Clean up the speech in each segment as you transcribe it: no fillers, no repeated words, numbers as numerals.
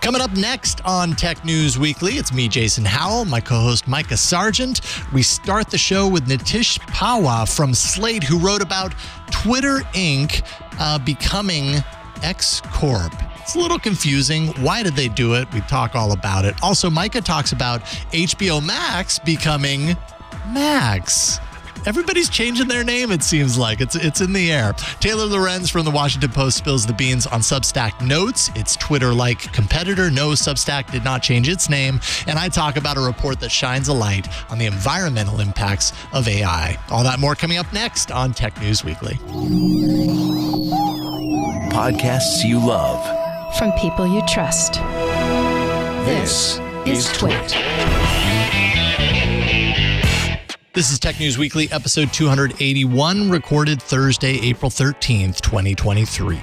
Coming up next on Tech News Weekly, it's me, Jason Howell, my co-host Mikah Sargent. We start the show with Nitish Pahwa from Slate, who wrote about Twitter Inc. Becoming X Corp. It's a little confusing. Why did they do it? We talk all about it. Also, Mikah talks about HBO Max becoming Max. Everybody's changing their name, it seems like. It's in the air. Taylor Lorenz from the Washington Post spills the beans on Substack Notes. Its Twitter-like competitor. No, Substack did not change its name. And I talk about a report that shines a light on the environmental impacts of AI. All that more coming up next on Tech News Weekly. Podcasts you love. From people you trust. This is TWiT. This is Tech News Weekly, episode 281, recorded Thursday, April 13th, 2023.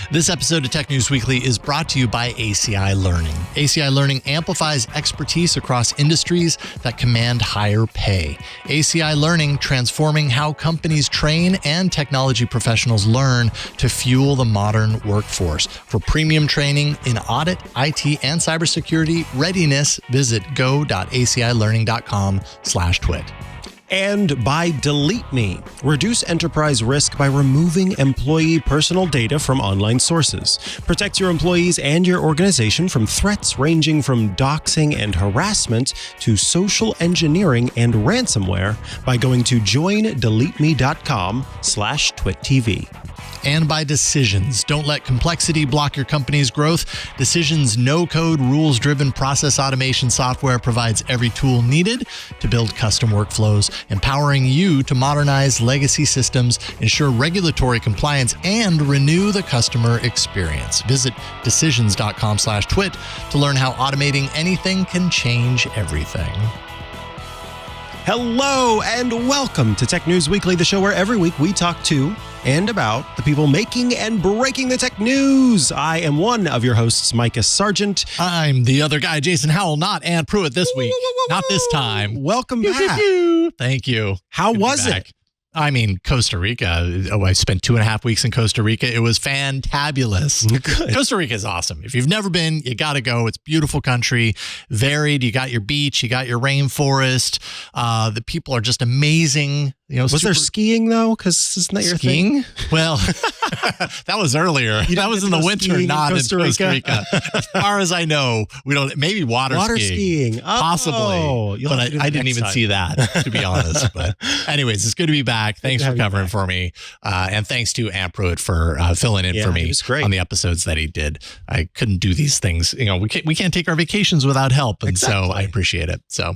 This episode of Tech News Weekly is brought to you by ACI Learning. ACI Learning amplifies expertise across industries that command higher pay. ACI Learning, transforming how companies train and technology professionals learn to fuel the modern workforce. For premium training in audit, IT, and cybersecurity readiness, visit go.acilearning.com/twit. And by Delete Me, reduce enterprise risk by removing employee personal data from online sources. Protect your employees and your organization from threats ranging from doxing and harassment to social engineering and ransomware by going to joindeleteme.com/TwitTV. And by Decisions. Don't let complexity block your company's growth. Decisions' no-code, rules-driven process automation software provides every tool needed to build custom workflows, empowering you to modernize legacy systems, ensure regulatory compliance, and renew the customer experience. Visit decisions.com/twit to learn how automating anything can change everything. Hello and welcome to Tech News Weekly, the show where every week we talk to and about the people making and breaking the tech news. I am one of your hosts, Mikah Sargent. I'm the other guy, Jason Howell, not Ann Pruitt this week. Not this time. Welcome back. Thank you. How was it? I mean, Costa Rica. I spent 2.5 weeks in Costa Rica. It was fantabulous. Good. Costa Rica is awesome. If you've never been, you got to go. It's a beautiful country, varied. You got your beach, you got your rainforest. The people are just amazing. You know, was there skiing though? Because isn't that your skiing? thing? Well, that was earlier. That was in the winter, not in Costa Rica. As far as I know, we don't. Maybe water skiing. Possibly. But I didn't even see that, to be honest. But anyways, it's good to be back. Thanks for covering for me, and thanks to Ann Pruitt for filling in for me on the episodes that he did. I couldn't do these things. You know, we can't take our vacations without help, and so I appreciate it. So,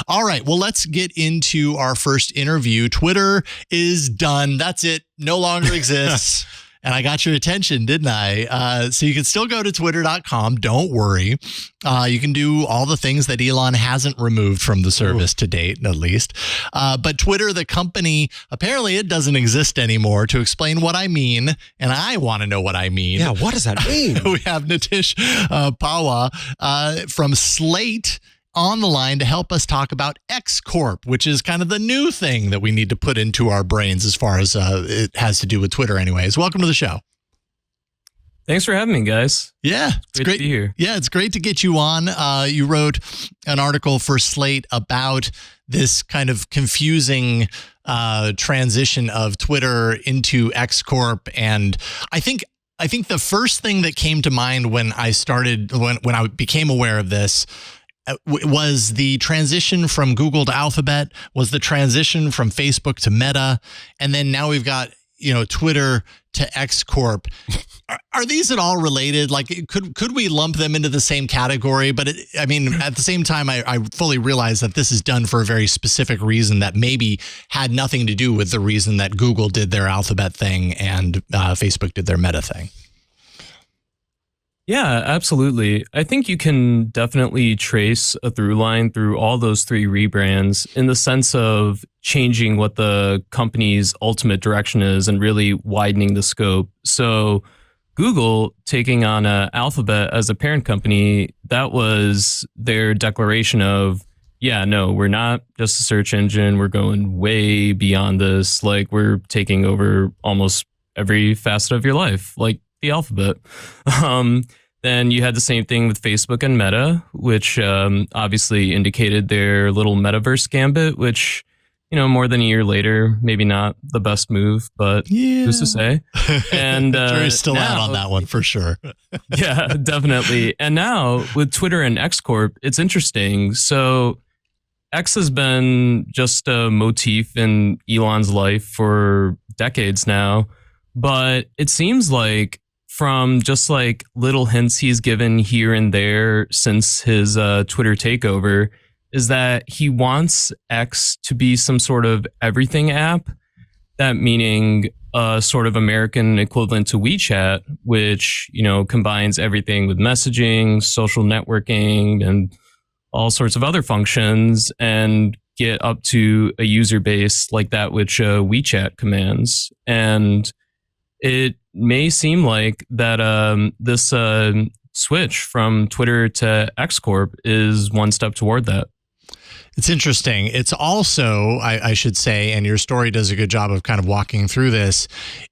all right. Well, let's get into our first interview. Twitter is done. That's it. No longer exists. And I got your attention, didn't I? So you can still go to twitter.com. Don't worry. You can do all the things that Elon hasn't removed from the service to date, at least. But Twitter, the company, apparently it doesn't exist anymore. To explain what I mean, and I want to know what I mean. Yeah, what does that mean? We have Nitish Pahwa from Slate on the line to help us talk about X Corp, which is kind of the new thing that we need to put into our brains as far as it has to do with Twitter anyways. Welcome to the show. Thanks for having me, guys. Yeah, it's great to be here. Yeah, it's great to get you on. You wrote an article for Slate about this kind of confusing transition of Twitter into X Corp. And I think the first thing that came to mind when I became aware of this was the transition from Google to Alphabet, was the transition from Facebook to Meta, and then now we've got, Twitter to X Corp. Are these at all related? Like, could we lump them into the same category? But at the same time, I fully realize that this is done for a very specific reason that maybe had nothing to do with the reason that Google did their Alphabet thing and Facebook did their Meta thing. Yeah, absolutely. I think you can definitely trace a through line through all those three rebrands in the sense of changing what the company's ultimate direction is and really widening the scope. So Google taking on Alphabet as a parent company, that was their declaration of, yeah, no, we're not just a search engine. We're going way beyond this. Like, we're taking over almost every facet of your life, like the alphabet. Then you had the same thing with Facebook and Meta, which obviously indicated their little metaverse gambit, which, more than a year later, maybe not the best move, but who's to say? And jury's still out on that one for sure. Yeah, definitely. And now with Twitter and X Corp, it's interesting. So X has been just a motif in Elon's life for decades now, but it seems like from just like little hints he's given here and there since his Twitter takeover, is that he wants X to be some sort of everything app, that meaning a sort of American equivalent to WeChat, which, combines everything with messaging, social networking, and all sorts of other functions, and get up to a user base like that which WeChat commands. And it may seem like that this switch from Twitter to X Corp is one step toward that. It's interesting. It's also, I should say, and your story does a good job of kind of walking through this,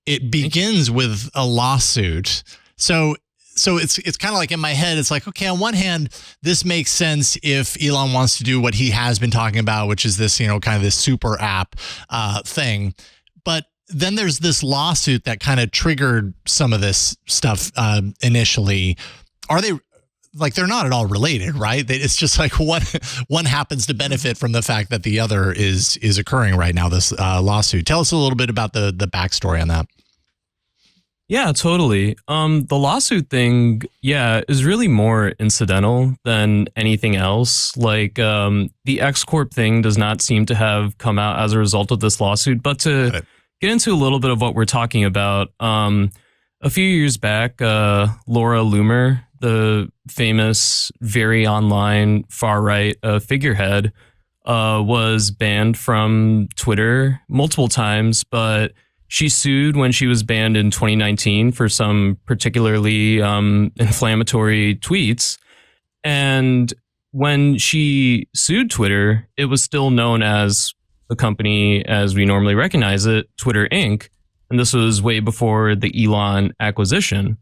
it begins with a lawsuit. So it's kind of like in my head, it's like, okay, on one hand, this makes sense if Elon wants to do what he has been talking about, which is this, kind of this super app thing. But then there's this lawsuit that kind of triggered some of this stuff initially. Are they like, they're not at all related, right? It's just like one happens to benefit from the fact that the other is occurring right now, this lawsuit. Tell us a little bit about the backstory on that. Yeah, totally. The lawsuit thing, is really more incidental than anything else. Like the X Corp thing does not seem to have come out as a result of this lawsuit. But to get into a little bit of what we're talking about, a few years back, Laura Loomer, the famous, very online, far-right figurehead, was banned from Twitter multiple times, but she sued when she was banned in 2019 for some particularly inflammatory tweets. And when she sued Twitter, it was still known as the company as we normally recognize it, Twitter Inc. And this was way before the Elon acquisition.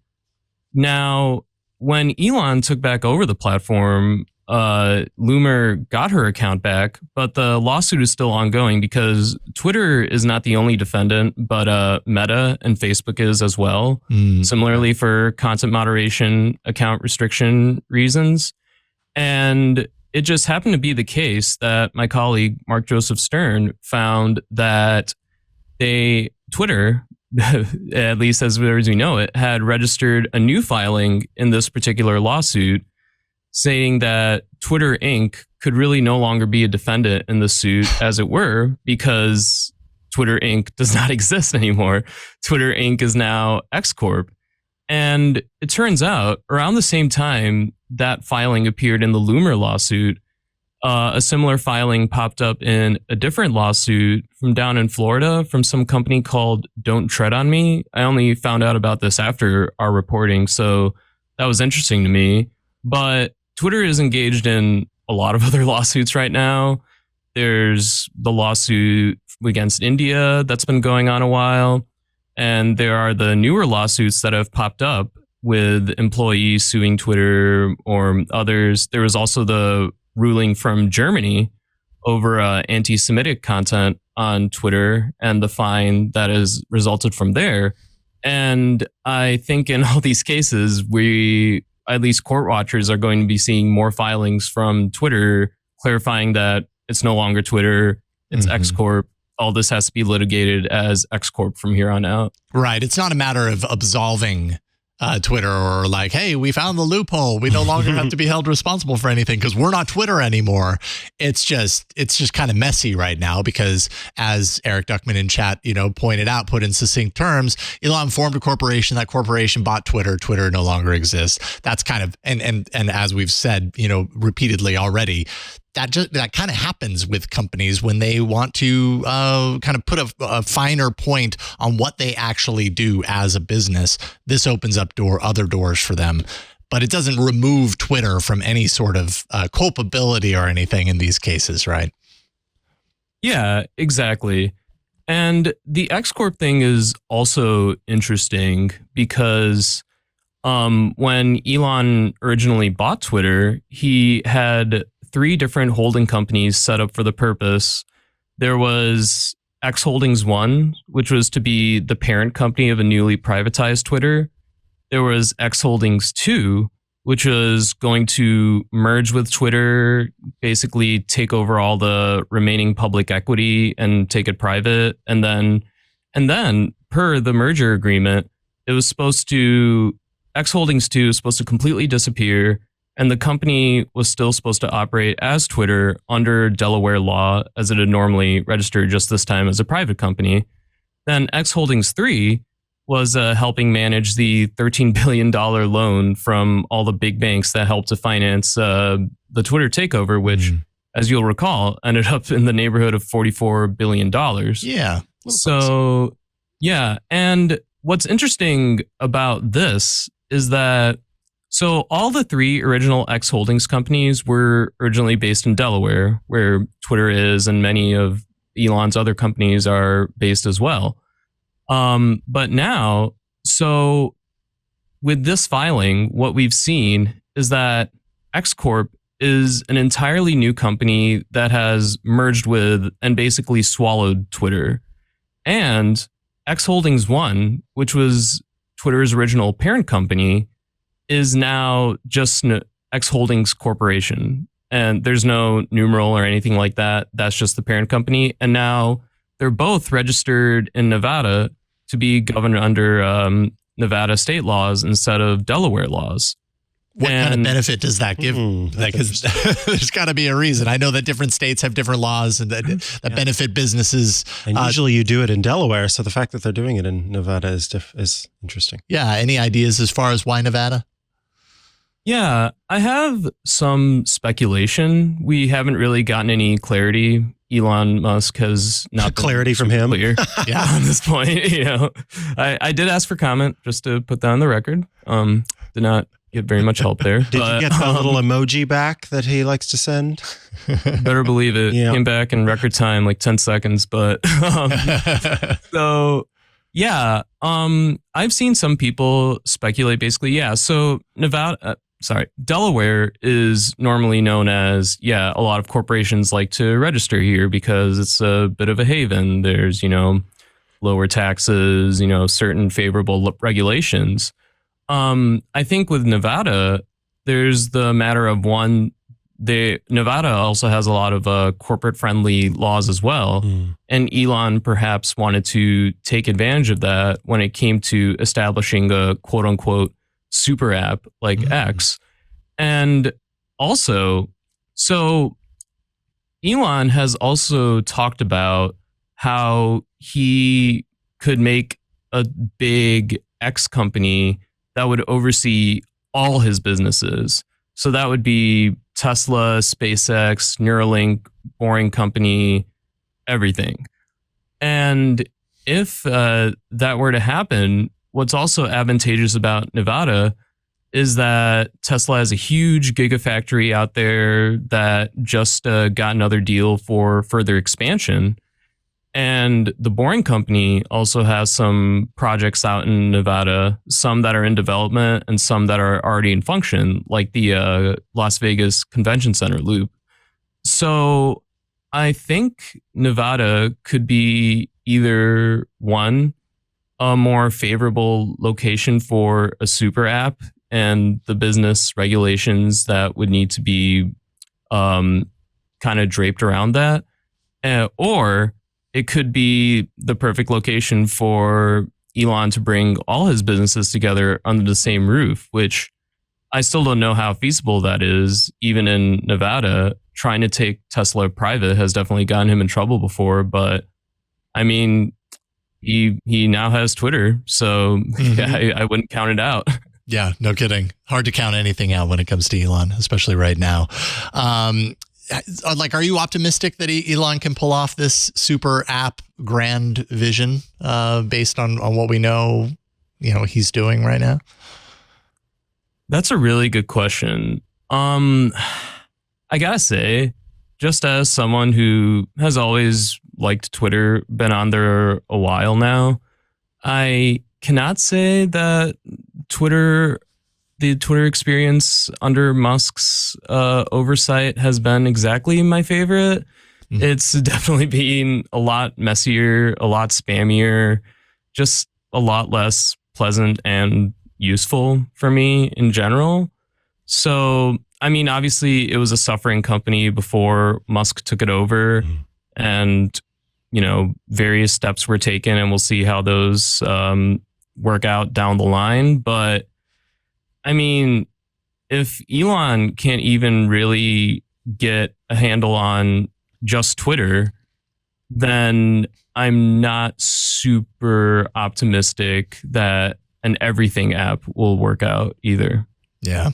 Now, when Elon took back over the platform, Loomer got her account back, but the lawsuit is still ongoing because Twitter is not the only defendant, but Meta and Facebook is as well. Similarly for content moderation, account restriction reasons. And it just happened to be the case that my colleague, Mark Joseph Stern, found that Twitter, at least as we know it, had registered a new filing in this particular lawsuit saying that Twitter Inc. could really no longer be a defendant in the suit, as it were, because Twitter Inc. does not exist anymore. Twitter Inc. is now X Corp. And it turns out, around the same time that filing appeared in the Loomer lawsuit, a similar filing popped up in a different lawsuit from down in Florida from some company called Don't Tread on Me. I only found out about this after our reporting, so that was interesting to me. But Twitter is engaged in a lot of other lawsuits right now. There's the lawsuit against India that's been going on a while. And there are the newer lawsuits that have popped up with employees suing Twitter or others. There was also the ruling from Germany over anti-Semitic content on Twitter and the fine that has resulted from there. And I think in all these cases, we, at least court watchers, are going to be seeing more filings from Twitter clarifying that it's no longer Twitter, it's X Corp. All this has to be litigated as X Corp from here on out. Right. It's not a matter of absolving Twitter or like, hey, we found the loophole. We no longer have to be held responsible for anything because we're not Twitter anymore. It's just kind of messy right now because, as Eric Duckman in chat, pointed out, put in succinct terms, Elon formed a corporation. That corporation bought Twitter. Twitter no longer exists. That's kind of, and as we've said, repeatedly already, that kind of happens with companies when they want to kind of put a finer point on what they actually do as a business. This opens up other doors for them, but it doesn't remove Twitter from any sort of culpability or anything in these cases, right? Yeah, exactly. And the X Corp thing is also interesting because when Elon originally bought Twitter, he had 3 different holding companies set up for the purpose. There was X Holdings 1, which was to be the parent company of a newly privatized Twitter. There was X Holdings 2, which was going to merge with Twitter, basically take over all the remaining public equity and take it private. And then per the merger agreement, it was supposed to, X Holdings 2 was supposed to completely disappear, and the company was still supposed to operate as Twitter under Delaware law as it had normally registered, just this time as a private company. Then X Holdings 3 was helping manage the $13 billion loan from all the big banks that helped to finance the Twitter takeover, which, as you'll recall, ended up in the neighborhood of $44 billion. Yeah. So, yeah. And what's interesting about this is that, so all the 3 original X Holdings companies were originally based in Delaware, where Twitter is, and many of Elon's other companies are based as well. But now, so with this filing, what we've seen is that X Corp is an entirely new company that has merged with and basically swallowed Twitter. And X Holdings 1, which was Twitter's original parent company, is now just X Holdings Corporation. And there's no numeral or anything like that. That's just the parent company. And now they're both registered in Nevada to be governed under Nevada state laws instead of Delaware laws. What kind of benefit does that give? Because there's got to be a reason. I know that different states have different laws and that benefit businesses. And usually you do it in Delaware, so the fact that they're doing it in Nevada is interesting. Yeah. Any ideas as far as why Nevada? Yeah, I have some speculation. We haven't really gotten any clarity. Elon Musk has not clarity from him. Clear, on this point. You know, I did ask for comment just to put that on the record. Did not get very much help there. Did you get the little emoji back that he likes to send? Better believe it. Yeah. Came back in record time, like 10 seconds. But so. Yeah, I've seen some people speculate basically, so Delaware is normally known as, a lot of corporations like to register here because it's a bit of a haven. There's, lower taxes, certain favorable regulations. I think with Nevada, there's the matter of Nevada also has a lot of corporate-friendly laws as well, and Elon perhaps wanted to take advantage of that when it came to establishing a quote-unquote super app like X. And also, so Elon has also talked about how he could make a big X company that would oversee all his businesses. So that would be Tesla, SpaceX, Neuralink, Boring Company, everything. And if that were to happen, what's also advantageous about Nevada is that Tesla has a huge gigafactory out there that just got another deal for further expansion. And the Boring Company also has some projects out in Nevada, some that are in development and some that are already in function, like the Las Vegas Convention Center loop. So I think Nevada could be either one, a more favorable location for a super app and the business regulations that would need to be kind of draped around that, or it could be the perfect location for Elon to bring all his businesses together under the same roof, which I still don't know how feasible that is. Even in Nevada, trying to take Tesla private has definitely gotten him in trouble before. But I mean, he now has Twitter, so I wouldn't count it out. Yeah, no kidding. Hard to count anything out when it comes to Elon, especially right now. Are you optimistic that Elon can pull off this super app grand vision based on what we know, he's doing right now? That's a really good question. I gotta say, just as someone who has always liked Twitter, been on there a while now, I cannot say that Twitter the Twitter experience under Musk's oversight has been exactly my favorite. Mm-hmm. It's definitely been a lot messier, a lot spammier, just a lot less pleasant and useful for me in general. So, I mean, obviously it was a suffering company before Musk took it over, and, you know, various steps were taken, and we'll see how those work out down the line. But I mean, if Elon can't even really get a handle on just Twitter, then I'm not super optimistic that an everything app will work out either. Yeah.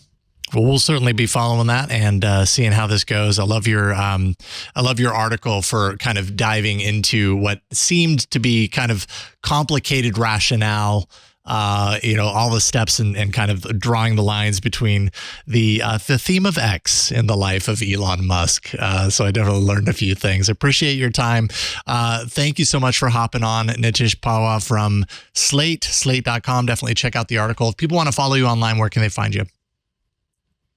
Well, we'll certainly be following that and seeing how this goes. I love your article for kind of diving into what seemed to be kind of complicated rationale. All the steps and kind of drawing the lines between the theme of X in the life of Elon Musk. So I definitely learned a few things. Appreciate your time. Thank you so much for hopping on, Nitish Pahwa from slate.com. Definitely check out the article. If people want to follow you online, where can they find you?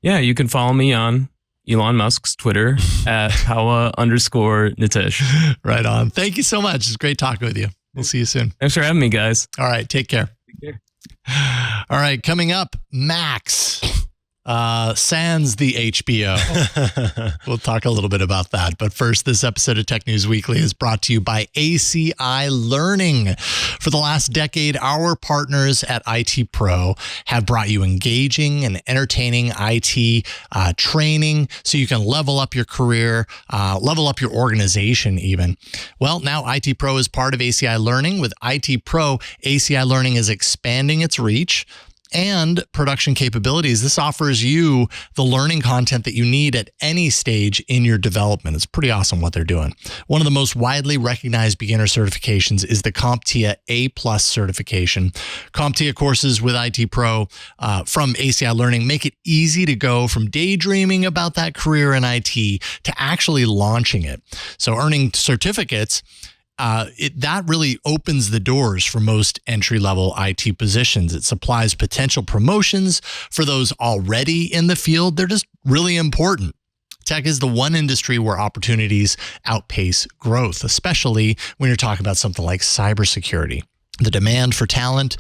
Yeah, you can follow me on Elon Musk's Twitter at Pahwa_Nitish. Right on. Thank you so much. It's great talking with you. We'll see you soon. Thanks for having me, guys. All right. Take care. All right, coming up, Max, sans the HBO. We'll talk a little bit about that. But first, this episode of Tech News Weekly is brought to you by ACI Learning. For the last decade, our partners at IT Pro have brought you engaging and entertaining IT training so you can level up your career, level up your organization even. Well, now IT Pro is part of ACI Learning. With IT Pro, ACI Learning is expanding its reach and production capabilities. This offers you the learning content that you need at any stage in your development. It's pretty awesome what they're doing. One of the most widely recognized beginner certifications is the CompTIA A+ certification. CompTIA courses with IT Pro from ACI Learning make it easy to go from daydreaming about that career in IT to actually launching it. So earning certificates, that really opens the doors for most entry-level IT positions. It supplies potential promotions for those already in the field. They're just really important. Tech is the one industry where opportunities outpace growth, especially when you're talking about something like cybersecurity. The demand for talent,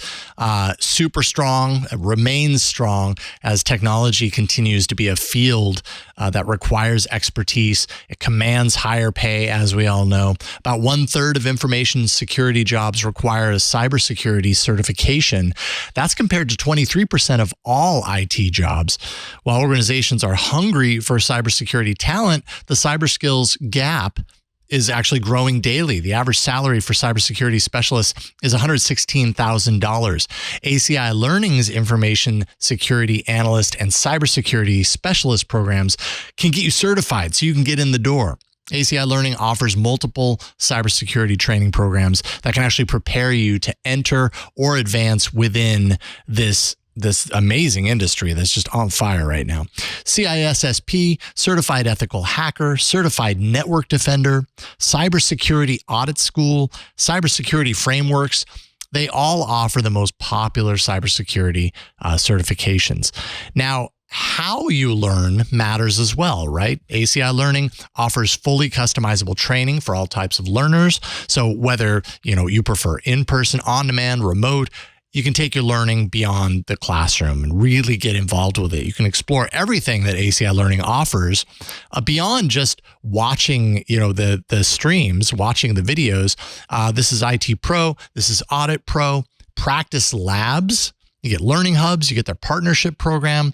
super strong, remains strong as technology continues to be a field that requires expertise. It commands higher pay, as we all know. About 1/3 of information security jobs require a cybersecurity certification. That's compared to 23% of all IT jobs. While organizations are hungry for cybersecurity talent, the cyber skills gap is actually growing daily. The average salary for cybersecurity specialists is $116,000. ACI Learning's information security analyst and cybersecurity specialist programs can get you certified so you can get in the door. ACI Learning offers multiple cybersecurity training programs that can actually prepare you to enter or advance within this amazing industry that's just on fire right now. CISSP, Certified Ethical Hacker, Certified Network Defender, Cybersecurity Audit School, Cybersecurity Frameworks. They all offer the most popular cybersecurity certifications. Now, how you learn matters as well, right? ACI Learning offers fully customizable training for all types of learners. So whether, you prefer in-person, on-demand, remote, you can take your learning beyond the classroom and really get involved with it. You can explore everything that ACI Learning offers beyond just watching, the streams, watching the videos. This is IT Pro. This is Audit Pro. Practice Labs. You get learning hubs. You get their partnership program.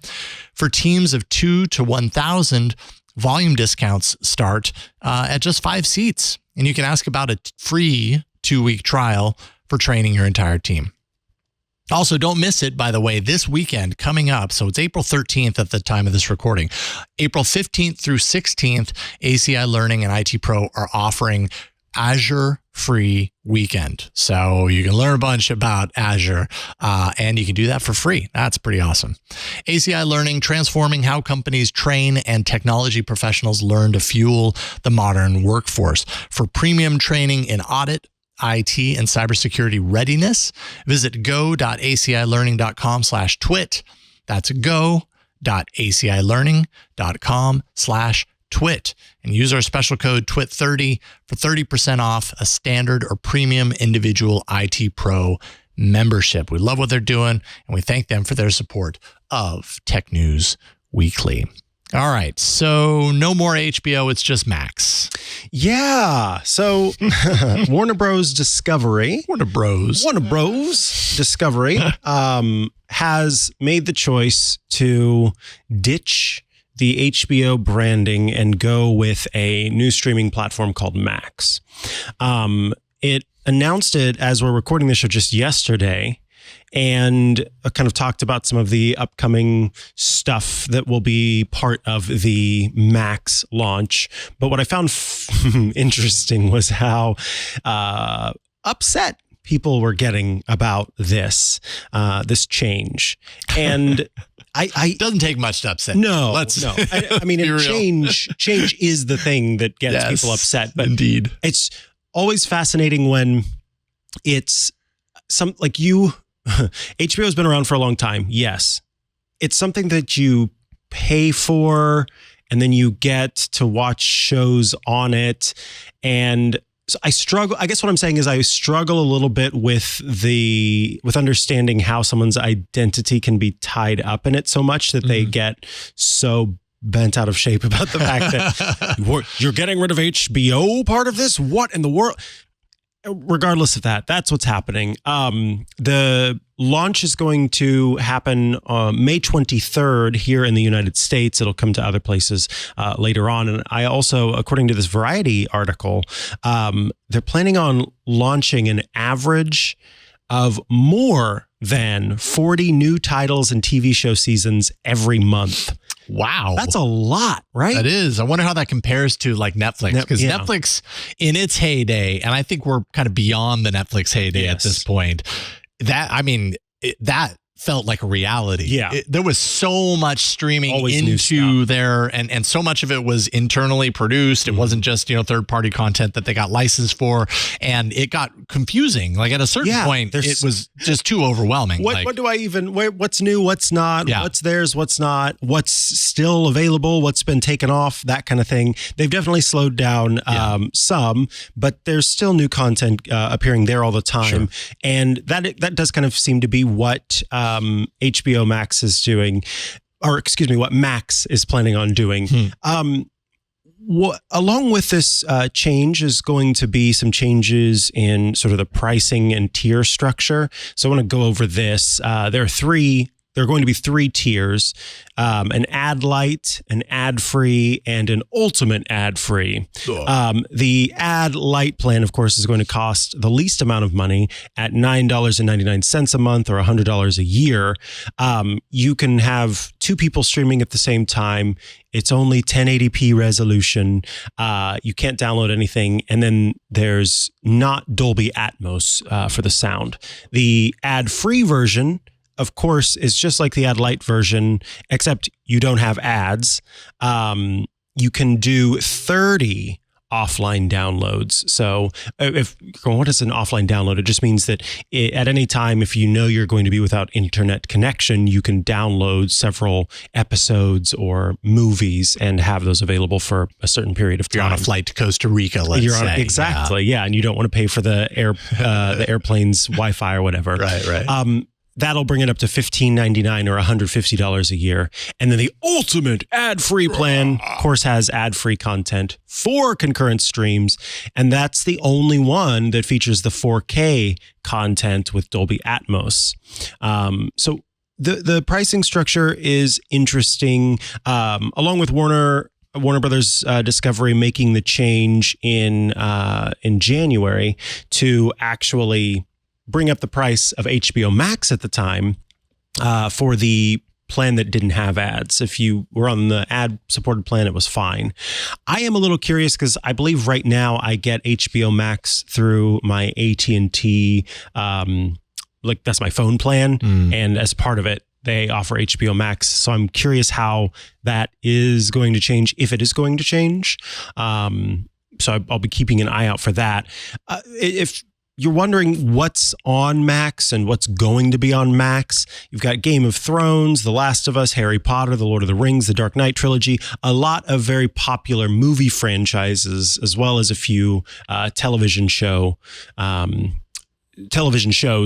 For teams of 2 to 1,000, volume discounts start at just 5 seats. And you can ask about a free 2-week trial for training your entire team. Also, don't miss it, by the way, this weekend coming up. So it's April 13th at the time of this recording. April 15th through 16th, ACI Learning and IT Pro are offering Azure free weekend. So you can learn a bunch about Azure and you can do that for free. That's pretty awesome. ACI Learning, transforming how companies train and technology professionals learn to fuel the modern workforce. For premium training in audit, IT, and cybersecurity readiness, visit go.acilearning.com/twit. That's go.acilearning.com/twit and use our special code TWIT30 for 30% off a standard or premium individual IT Pro membership. We love what they're doing, and we thank them for their support of Tech News Weekly. All right, so no more HBO, it's just Max. Yeah, so Warner Bros. Discovery has made the choice to ditch the HBO branding and go with a new streaming platform called Max. It announced it as we're recording this show just yesterday, and kind of talked about some of the upcoming stuff that will be part of the Max launch. But what I found interesting was how upset people were getting about this change. And it doesn't take much to upset. No. I mean, change is the thing that gets people upset. But indeed, it's always fascinating when it's HBO has been around for a long time. Yes. It's something that you pay for and then you get to watch shows on it. And so I struggle. I guess what I'm saying is I struggle a little bit with understanding how someone's identity can be tied up in it so much that they get so bent out of shape about the fact that you're getting rid of HBO part of this. What in the world? Regardless of that, that's what's happening. The launch is going to happen May 23rd here in the United States. It'll come to other places later on. And I also, according to this Variety article, they're planning on launching an average of more than 40 new titles and TV show seasons every month. Wow. That's a lot, right? That is. I wonder how that compares to like Netflix, because Netflix in its heyday, and I think we're kind of beyond the Netflix heyday at this point, that felt like a reality. Yeah. There was so much streaming into there, and so much of it was internally produced. It wasn't just, third-party content that they got licensed for, and it got confusing. Like at a certain point, it was just too overwhelming. What's new, what's not, what's theirs, what's not, what's still available, what's been taken off, that kind of thing. They've definitely slowed down some, but there's still new content appearing there all the time. Sure. And that does kind of seem to be what HBO Max is doing, what Max is planning on doing. Along with this change is going to be some changes in sort of the pricing and tier structure. So I want to go over this. There are going to be 3 tiers, an ad light, an ad free, and an ultimate ad free. The ad light plan, of course, is going to cost the least amount of money at $9.99 a month or $100 a year. You can have 2 people streaming at the same time. It's only 1080p resolution. You can't download anything. And then there's not Dolby Atmos for the sound. The ad free version, of course, is just like the ad light version, except you don't have ads. You can do 30 offline downloads. So what is an offline download? It just means that at any time, if you know you're going to be without internet connection, you can download several episodes or movies and have those available for a certain period of time. You're on a flight to Costa Rica, let's say. Exactly, yeah. And you don't want to pay for the airplane's Wi-Fi or whatever. Right. That'll bring it up to $15.99 or $150 a year. And then the ultimate ad-free plan, of course, has ad-free content, 4 concurrent streams, and that's the only one that features the 4K content with Dolby Atmos. So the pricing structure is interesting. Along with Warner Brothers Discovery making the change in January to actually bring up the price of HBO Max at the time for the plan that didn't have ads. If you were on the ad-supported plan, it was fine. I am a little curious because I believe right now I get HBO Max through my AT&T, that's my phone plan. And as part of it, they offer HBO Max. So I'm curious how that is going to change, if it is going to change. So I'll be keeping an eye out for that. If you're wondering what's on Max and what's going to be on Max. You've got Game of Thrones, The Last of Us, Harry Potter, The Lord of the Rings, The Dark Knight trilogy, a lot of very popular movie franchises, as well as a few television shows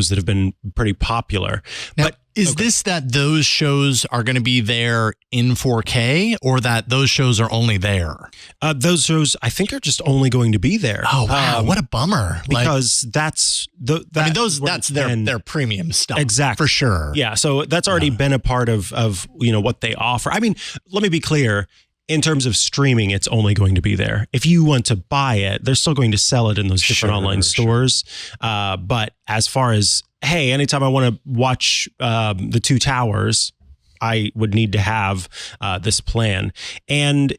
that have been pretty popular. Now, but is this that those shows are going to be there in 4K, or that those shows are only there? Those shows, I think, are just only going to be there. Oh, wow. What a bummer. Because that's their premium stuff. Exactly. For sure. Yeah. So that's already been a part of what they offer. I mean, let me be clear. In terms of streaming, it's only going to be there. If you want to buy it, they're still going to sell it in those different online stores. But as far as, hey, anytime I want to watch The Two Towers, I would need to have this plan. And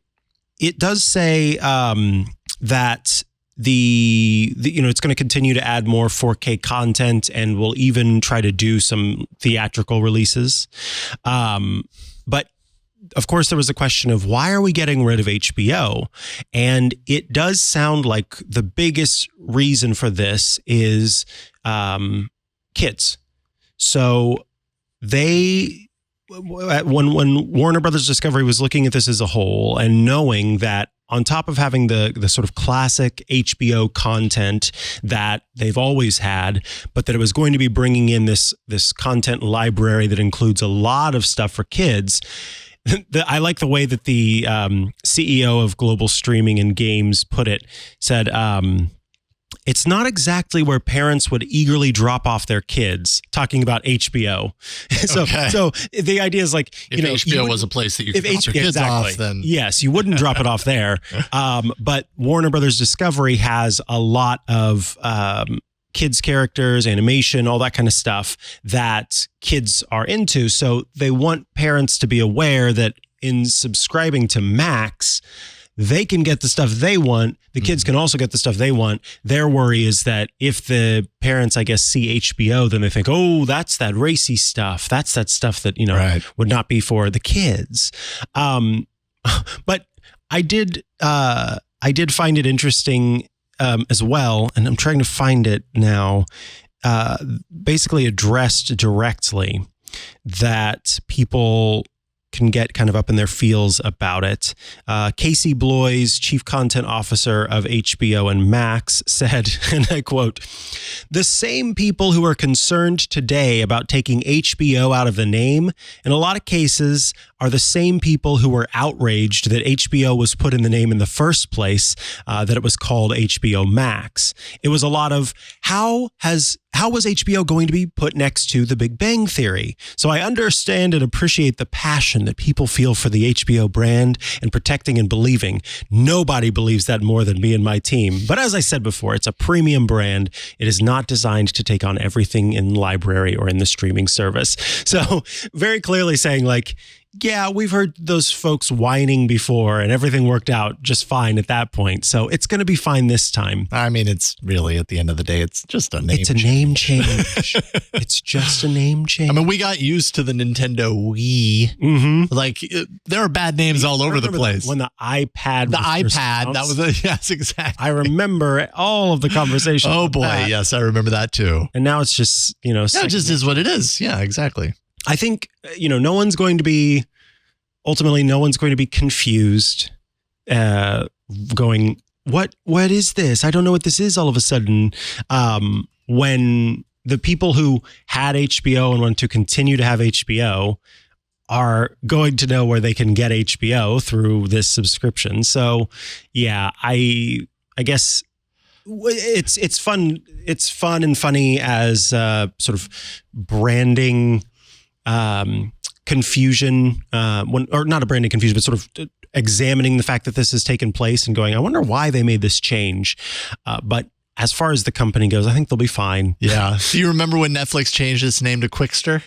it does say that it's going to continue to add more 4K content, and will even try to do some theatrical releases. But of course, there was a question of why are we getting rid of HBO? And it does sound like the biggest reason for this is kids. So when Warner Brothers Discovery was looking at this as a whole, and knowing that on top of having the sort of classic HBO content that they've always had, but that it was going to be bringing in this content library that includes a lot of stuff for kids. I like the way that the CEO of Global Streaming and Games put it, said, it's not exactly where parents would eagerly drop off their kids, talking about HBO. So the idea is like, if HBO was a place that you could drop your kids off, then yes, you wouldn't drop it off there. But Warner Brothers Discovery has a lot of kids characters, animation, all that kind of stuff that kids are into. So they want parents to be aware that in subscribing to Max, they can get the stuff they want. The kids can also get the stuff they want. Their worry is that if the parents, I guess, see HBO, then they think, oh, that's that racy stuff. That's that stuff that, would not be for the kids. But I did find it interesting as well, and I'm trying to find it now, basically addressed directly that people can get kind of up in their feels about it. Casey Bloys, Chief Content Officer of HBO and Max, said, and I quote, "The same people who are concerned today about taking HBO out of the name, in a lot of cases, are the same people who were outraged that HBO was put in the name in the first place, that it was called HBO Max. It was a lot of, how was HBO going to be put next to The Big Bang Theory? So I understand and appreciate the passion that people feel for the HBO brand and protecting and believing. Nobody believes that more than me and my team. But as I said before, it's a premium brand. It is not designed to take on everything in the library or in the streaming service." So very clearly saying like, yeah, we've heard those folks whining before and everything worked out just fine at that point. So it's going to be fine this time. I mean, it's really, at the end of the day, it's just a name change. It's a name change. It's just a name change. I mean, we got used to the Nintendo Wii. Mm-hmm. Like, there are bad names all over the place. When the iPad that was yes, exactly. I remember all of the conversations. Oh boy, yes, I remember that too. And now it's just, it just is what it is. Yeah, exactly. I think, no one's going to be confused, going, what is this? I don't know what this is all of a sudden. When the people who had HBO and want to continue to have HBO are going to know where they can get HBO through this subscription. So yeah, I guess it's fun. It's fun and funny as sort of branding confusion, or not a branding confusion, but sort of examining the fact that this has taken place and going, I wonder why they made this change. But as far as the company goes, I think they'll be fine. Yeah. Do you remember when Netflix changed its name to Quickster?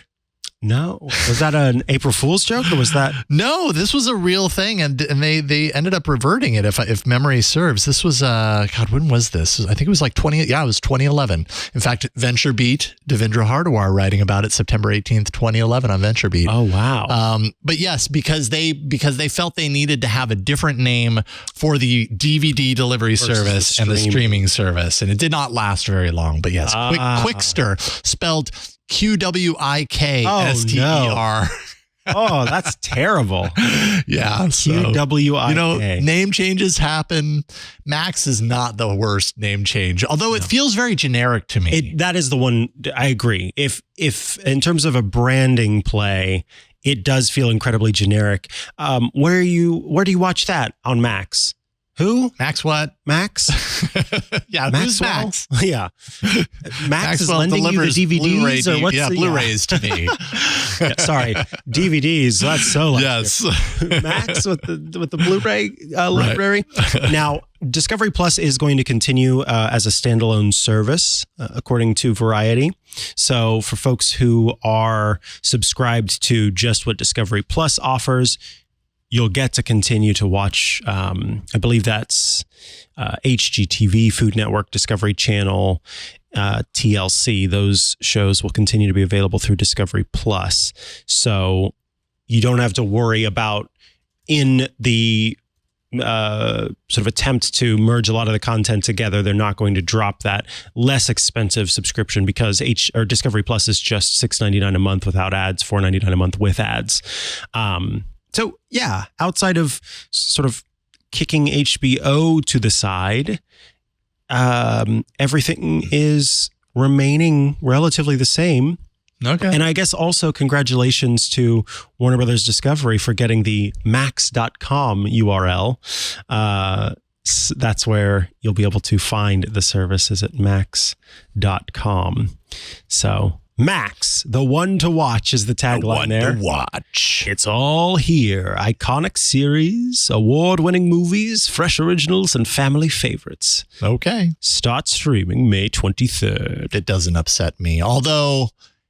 No. Was that an April Fool's joke or was that? No, this was a real thing. And they ended up reverting it, if memory serves. This was, God, when was this? I think it was like it was 2011. In fact, VentureBeat, Devendra Hardawar writing about it September 18th, 2011 on VentureBeat. Oh, wow. But yes, because they felt they needed to have a different name for the DVD delivery service and the streaming service. And it did not last very long. But yes, Quickster, spelled QWIKSTER. No. Oh, that's terrible. Yeah. So, QWIK. Name changes happen. Max is not the worst name change, although it feels very generic to me. That is the one. I agree. If in terms of a branding play, it does feel incredibly generic. Where do you watch that on Max? Who? Max what? Max? Yeah, who's Max? Yeah. Max is lending you the DVDs or what's Blu-rays to me. Yeah, sorry, DVDs. That's so like yes. Max with the Blu-ray library. Now, Discovery Plus is going to continue as a standalone service, according to Variety. So for folks who are subscribed to just what Discovery Plus offers, you'll get to continue to watch, I believe that's HGTV, Food Network, Discovery Channel, TLC. Those shows will continue to be available through Discovery Plus. So you don't have to worry about, in the sort of attempt to merge a lot of the content together, they're not going to drop that less expensive subscription because Discovery Plus is just $6.99 a month without ads, $4.99 a month with ads. So yeah, outside of sort of kicking HBO to the side, everything is remaining relatively the same. Okay. And I guess also congratulations to Warner Brothers Discovery for getting the max.com URL. That's where you'll be able to find the services at max.com. So Max, the one to watch is the tagline there. The one to watch. It's all here. Iconic series, award-winning movies, fresh originals, and family favorites. Okay. Start streaming May 23rd. It doesn't upset me. Although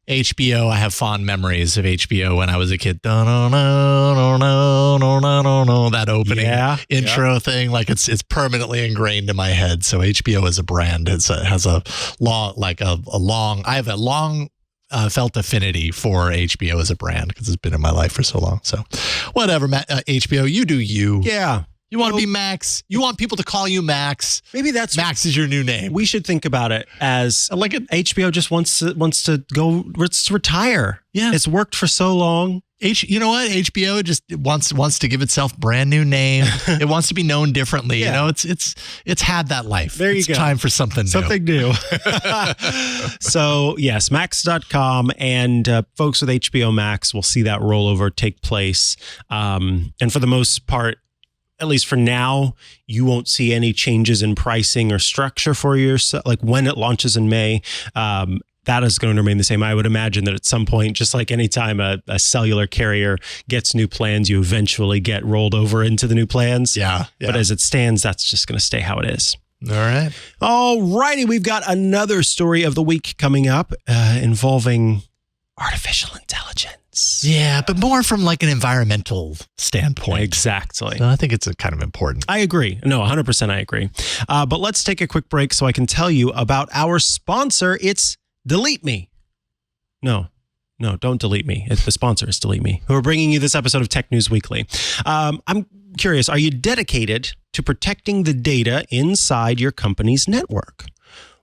HBO, I have fond memories of HBO when I was a kid. That opening intro thing, like it's permanently ingrained in my head. So HBO as a brand has a long felt affinity for HBO as a brand because it's been in my life for so long. So whatever, HBO, you do you. Yeah. You want to be Max? You want people to call you Max? Maybe that's Max is your new name. We should think about it as like HBO just wants to go retire. Yeah, it's worked for so long. You know what? HBO just wants to give itself brand new name. It wants to be known differently. Yeah. You know, it's had that life. There you go. It's time for something new. So yes, max.com and folks with HBO Max will see that rollover take place. And for the most part, at least for now, you won't see any changes in pricing or structure for yourself. Like when it launches in May, that is going to remain the same. I would imagine that at some point, just like anytime a cellular carrier gets new plans, you eventually get rolled over into the new plans. Yeah. But as it stands, that's just going to stay how it is. All right. All righty. We've got another story of the week coming up involving artificial intelligence. Yeah, but more from like an environmental standpoint. Exactly. So I think it's kind of important. I agree. No, 100% I agree. But let's take a quick break so I can tell you about our sponsor. It's Delete Me. No, don't delete me. The sponsor is Delete Me, who are bringing you this episode of Tech News Weekly. I'm curious, are you dedicated to protecting the data inside your company's network?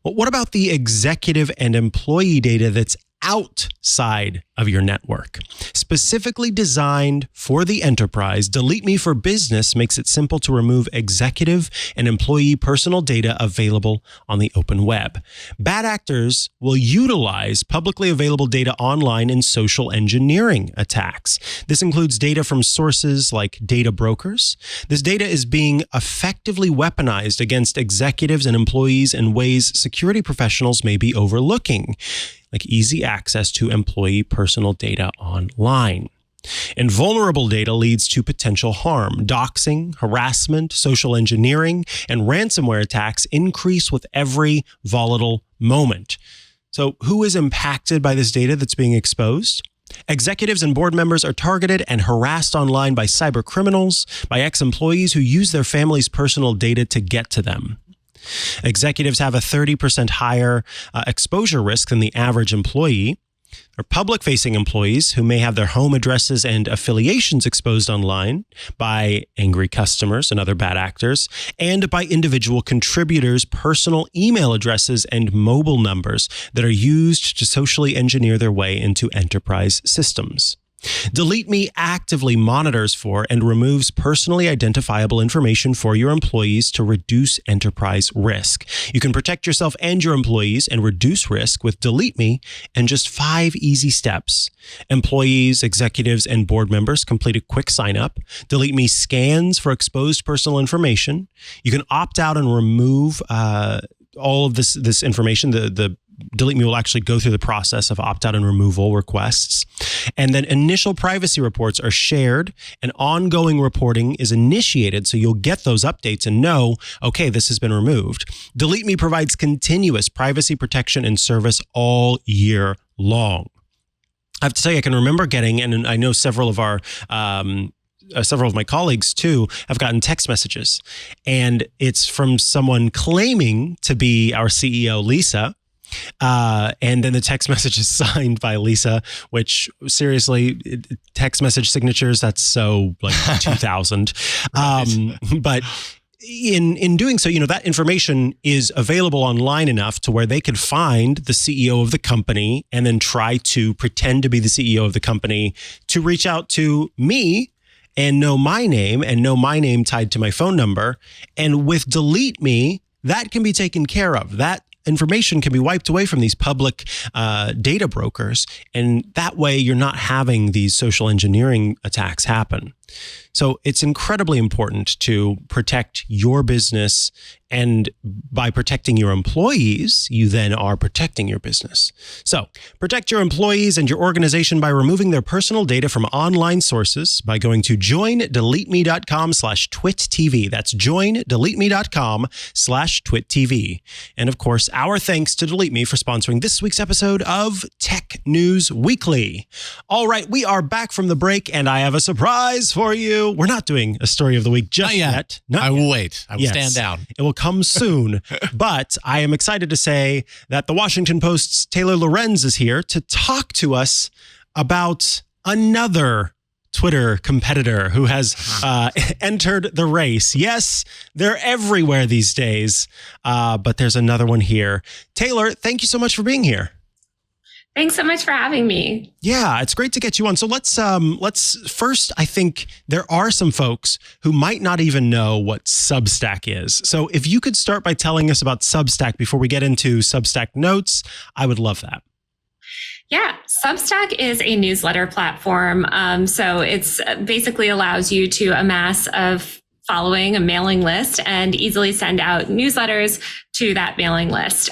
Well, what about the executive and employee data that's outside of your network? Specifically designed for the enterprise, Delete Me for Business makes it simple to remove executive and employee personal data available on the open web. Bad actors will utilize publicly available data online in social engineering attacks. This includes data from sources like data brokers. This data is being effectively weaponized against executives and employees in ways security professionals may be overlooking, like easy access to employee personal data online. And vulnerable data leads to potential harm. Doxing, harassment, social engineering, and ransomware attacks increase with every volatile moment. So who is impacted by this data that's being exposed? Executives and board members are targeted and harassed online by cyber criminals, by ex-employees who use their family's personal data to get to them. Executives have a 30% higher exposure risk than the average employee. Or public-facing employees who may have their home addresses and affiliations exposed online by angry customers and other bad actors, and by individual contributors' personal email addresses and mobile numbers that are used to socially engineer their way into enterprise systems. Delete Me actively monitors for and removes personally identifiable information for your employees to reduce enterprise risk. You can protect yourself and your employees and reduce risk with Delete Me in just 5 easy steps. Employees, executives, and board members complete a quick sign up. Delete Me scans for exposed personal information. You can opt out and remove all of this information. The Delete Me will actually go through the process of opt-out and removal requests. And then initial privacy reports are shared and ongoing reporting is initiated, so you'll get those updates and know, okay, this has been removed. Delete Me provides continuous privacy protection and service all year long. I have to say, I can remember getting, and I know several of my colleagues too have gotten text messages, and it's from someone claiming to be our CEO, Lisa. And then the text message is signed by Lisa, which seriously, text message signatures, that's so like 2000. Right. But in doing so, that information is available online enough to where they could find the CEO of the company and then try to pretend to be the CEO of the company to reach out to me and know my name tied to my phone number. And with Delete Me, that can be taken care of. That information can be wiped away from these public data brokers. And that way you're not having these social engineering attacks happen. So it's incredibly important to protect your business. And by protecting your employees, you then are protecting your business. So protect your employees and your organization by removing their personal data from online sources by going to joindeleteme.com/TwitTV. That's joindeleteme.com/TwitTV. And of course, our thanks to Delete Me for sponsoring this week's episode of Tech News Weekly. All right, we are back from the break and I have a surprise for you. We're not doing a story of the week just yet. I will wait. I will stand down. It will come soon. But I am excited to say that the Washington Post's Taylor Lorenz is here to talk to us about another Twitter competitor who has entered the race. Yes, they're everywhere these days, but there's another one here. Taylor, thank you so much for being here. Thanks so much for having me. Yeah, it's great to get you on. So let's first, I think there are some folks who might not even know what Substack is. So if you could start by telling us about Substack before we get into Substack notes, I would love that. Yeah, Substack is a newsletter platform. So it's basically allows you to amass a following, a mailing list, and easily send out newsletters to that mailing list.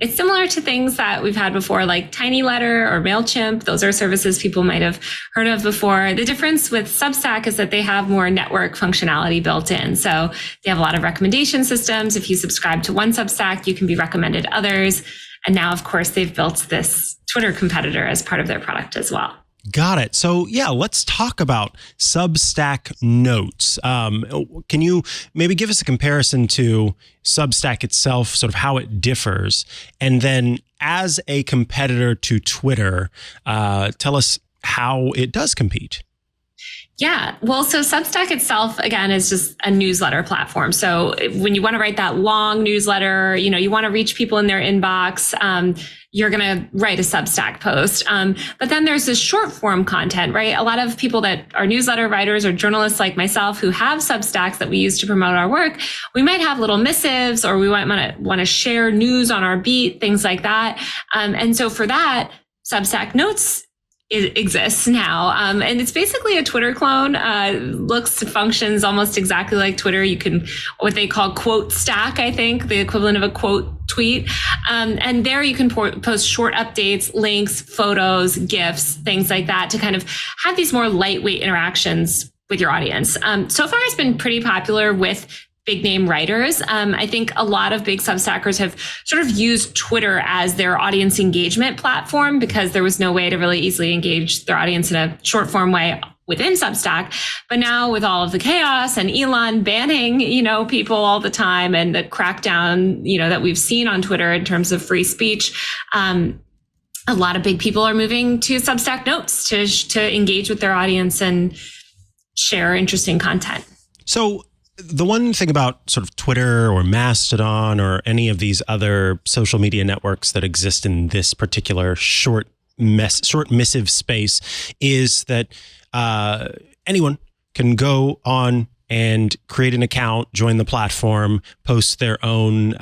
It's similar to things that we've had before, like TinyLetter or MailChimp. Those are services people might have heard of before. The difference with Substack is that they have more network functionality built in. So they have a lot of recommendation systems. If you subscribe to one Substack, you can be recommended others. And now, of course, they've built this Twitter competitor as part of their product as well. Got it. So yeah, let's talk about Substack Notes. Can you maybe give us a comparison to Substack itself, sort of how it differs? And then as a competitor to Twitter, tell us how it does compete. Yeah, well, so Substack itself, again, is just a newsletter platform. So when you want to write that long newsletter, you want to reach people in their inbox, you're going to write a Substack post. But then there's this short form content, right? A lot of people that are newsletter writers or journalists like myself who have Substacks that we use to promote our work, we might have little missives, or we might want to share news on our beat, things like that. And so for that, Substack Notes exists now. And it's basically a Twitter clone, functions almost exactly like Twitter. You can, what they call quote stack, I think, the equivalent of a quote tweet. And there you can post short updates, links, photos, GIFs, things like that to kind of have these more lightweight interactions with your audience. So far it's been pretty popular with big name writers. I think a lot of big Substackers have sort of used Twitter as their audience engagement platform because there was no way to really easily engage their audience in a short form way within Substack. But now with all of the chaos and Elon banning, people all the time and the crackdown, that we've seen on Twitter in terms of free speech, a lot of big people are moving to Substack Notes to engage with their audience and share interesting content. So the one thing about sort of Twitter or Mastodon or any of these other social media networks that exist in this particular short missive space is that anyone can go on and create an account, join the platform, post their own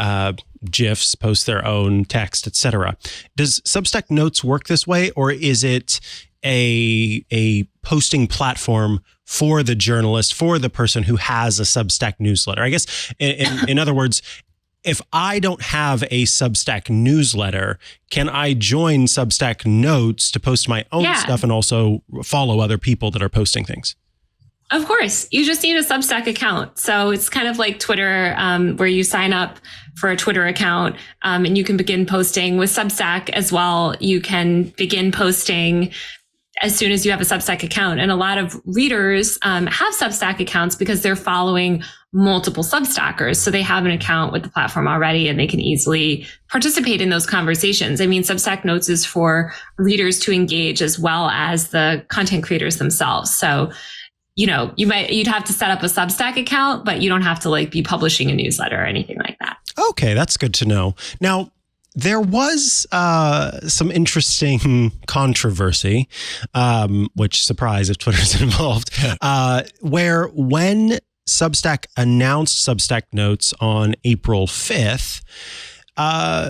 GIFs, post their own text, etc. Does Substack Notes work this way, or is it a posting platform for the journalist, for the person who has a Substack newsletter? I guess, in other words, if I don't have a Substack newsletter, can I join Substack Notes to post my own stuff and also follow other people that are posting things? Of course. You just need a Substack account. So it's kind of like Twitter, where you sign up for a Twitter account and you can begin posting with Substack as well. You can begin posting as soon as you have a Substack account. And a lot of readers have Substack accounts because they're following multiple Substackers. So they have an account with the platform already and they can easily participate in those conversations. I mean, Substack Notes is for readers to engage as well as the content creators themselves. So, you'd have to set up a Substack account, but you don't have to be publishing a newsletter or anything like that. Okay, that's good to know. Now, there was some interesting controversy, which, surprise if Twitter's involved, where when Substack announced Substack Notes on April 5th,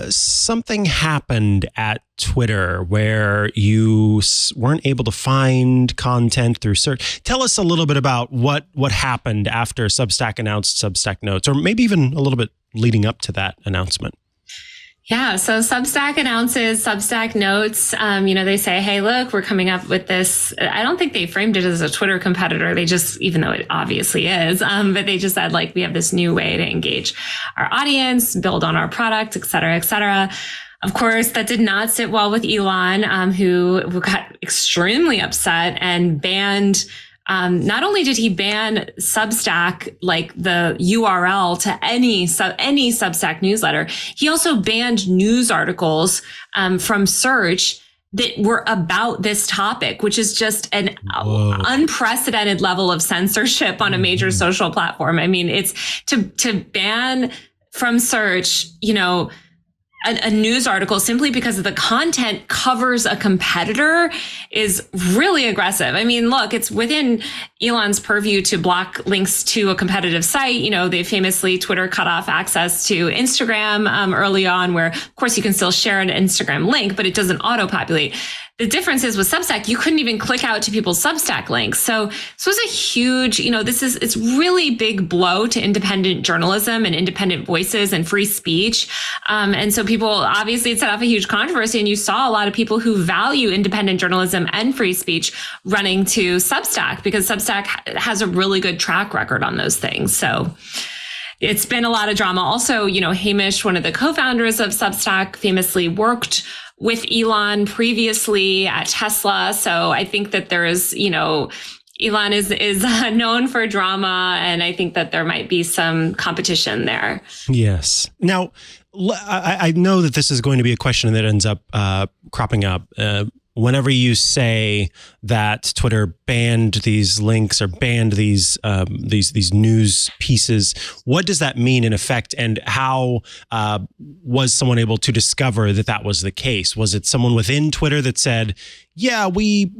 something happened at Twitter where you weren't able to find content through search. Tell us a little bit about what happened after Substack announced Substack Notes, or maybe even a little bit leading up to that announcement. Yeah. So Substack announces Substack Notes. They say, hey, look, we're coming up with this. I don't think they framed it as a Twitter competitor. They just, even though it obviously is, but they just said, we have this new way to engage our audience, build on our product, et cetera, et cetera. Of course, that did not sit well with Elon, who got extremely upset and banned. Not only did he ban Substack, the URL to any Substack newsletter, he also banned news articles from search that were about this topic, which is just an unprecedented level of censorship on a major social platform. I mean, it's to ban from search, a news article simply because of the content covers a competitor is really aggressive. I mean, look, it's within Elon's purview to block links to a competitive site. They famously, Twitter cut off access to Instagram early on, where of course you can still share an Instagram link, but it doesn't auto-populate. The difference is with Substack, you couldn't even click out to people's Substack links. So this was a huge, it's really big blow to independent journalism and independent voices and free speech. And so people, obviously it set off a huge controversy, and you saw a lot of people who value independent journalism and free speech running to Substack because Substack has a really good track record on those things. So it's been a lot of drama. Also, Hamish, one of the co-founders of Substack, famously worked with Elon previously at Tesla. So I think that there is, Elon is known for drama, and I think that there might be some competition there. Yes. Now, I know that this is going to be a question that ends up cropping up. Whenever you say that Twitter banned these links or banned these news pieces, what does that mean in effect, and how was someone able to discover that was the case? Was it someone within Twitter that said, "Yeah, we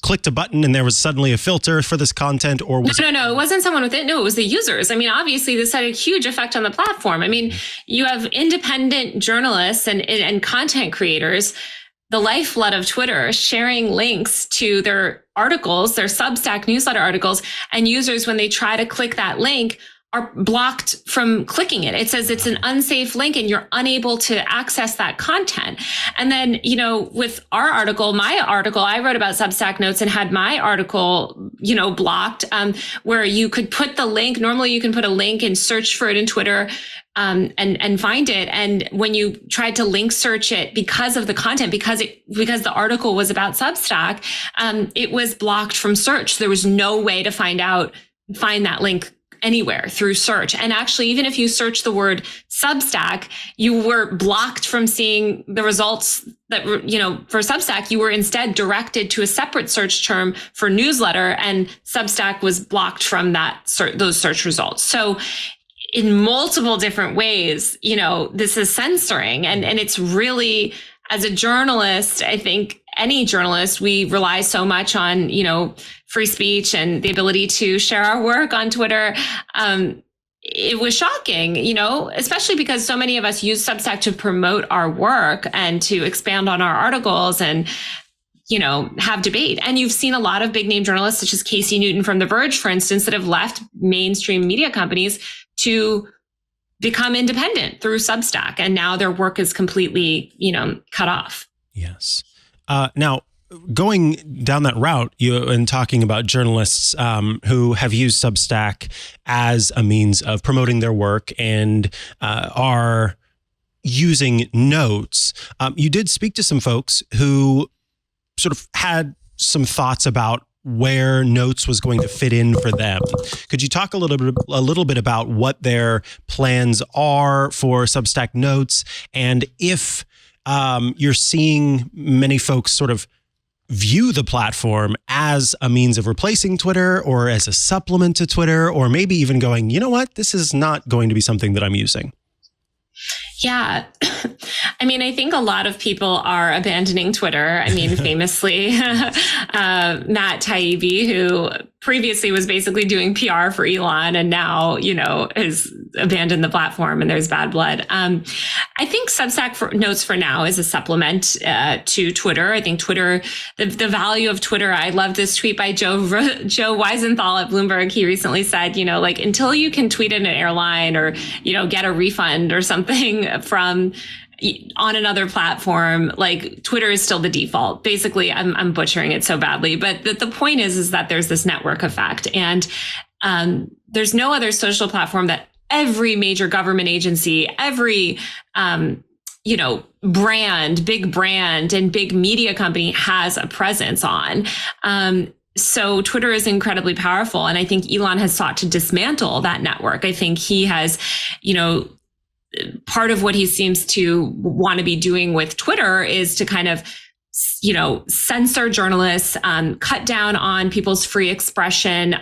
clicked a button and there was suddenly a filter for this content," or was No, it wasn't someone within. No, it was the users. I mean, obviously this had a huge effect on the platform. I mean, you have independent journalists and content creators, the lifeblood of Twitter, sharing links to their articles, their Substack newsletter articles, and users, when they try to click that link, are blocked from clicking it. It says it's an unsafe link and you're unable to access that content. And then, with our article, my article, I wrote about Substack Notes and had my article, blocked, where you could put the link. Normally you can put a link and search for it in Twitter, and find it. And when you tried to link search it because of the content, because the article was about Substack, it was blocked from search. There was no way to find that link anywhere through search. And actually, even if you search the word Substack, you were blocked from seeing the results that were, for Substack. You were instead directed to a separate search term for newsletter, and Substack was blocked from those search results. So in multiple different ways, this is censoring. And it's really, as a journalist, I think any journalist, we rely so much on, free speech and the ability to share our work on Twitter. It was shocking, especially because so many of us use Substack to promote our work and to expand on our articles and, have debate. And you've seen a lot of big name journalists, such as Casey Newton from The Verge, for instance, that have left mainstream media companies to become independent through Substack. And now their work is completely, cut off. Yes. Now, going down that route, and talking about journalists who have used Substack as a means of promoting their work and are using notes, you did speak to some folks who sort of had some thoughts about where notes was going to fit in for them. Could you talk a little bit about what their plans are for Substack Notes, and if you're seeing many folks sort of view the platform as a means of replacing Twitter or as a supplement to Twitter, or maybe even going, you know what, this is not going to be something that I'm using? Yeah. I think a lot of people are abandoning Twitter. Famously, Matt Taibbi, who previously was basically doing PR for Elon and now, has abandoned the platform and there's bad blood. I think Substack Notes for now is a supplement to Twitter. I think Twitter, the value of Twitter, I love this tweet by Joe Weisenthal at Bloomberg. He recently said, until you can tweet in an airline or, get a refund or something from on another platform, like Twitter is still the default. Basically, I'm butchering it so badly, but the point is that there's this network effect, and there's no other social platform that every major government agency, every big brand and big media company has a presence on. So Twitter is incredibly powerful, and I think Elon has sought to dismantle that network. I think he has, part of what he seems to want to be doing with Twitter is to kind of, censor journalists, cut down on people's free expression,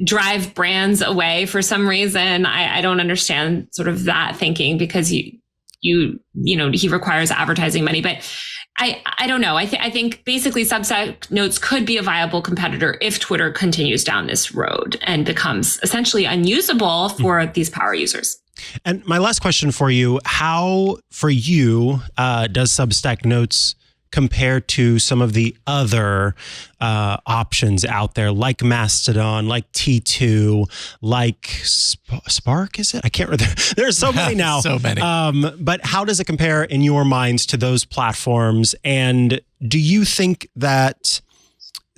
drive brands away for some reason. I don't understand sort of that thinking, because he requires advertising money, but I don't know. I think basically Substack Notes could be a viable competitor if Twitter continues down this road and becomes essentially unusable for these power users. And my last question for you, how, for you, does Substack Notes compare to some of the other options out there, like Mastodon, like T2, like Spark, is it? I can't remember. There's so many now. So many. But how does it compare in your minds to those platforms? And do you think that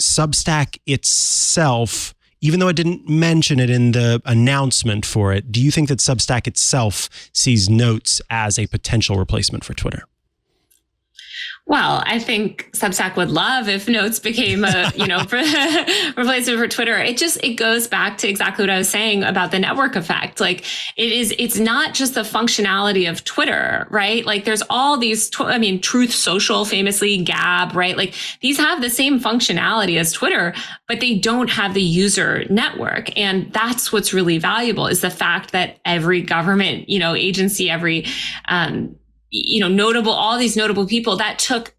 Substack itself, even though I didn't mention it in the announcement for it, do you think that Substack itself sees Notes as a potential replacement for Twitter? Well, I think Substack would love if Notes became a, replacement for Twitter. It goes back to exactly what I was saying about the network effect. Like it's not just the functionality of Twitter, right? Like there's all these, Truth Social, famously Gab, right? Like these have the same functionality as Twitter, but they don't have the user network. And that's what's really valuable, is the fact that every government, agency, every, all these notable people, that took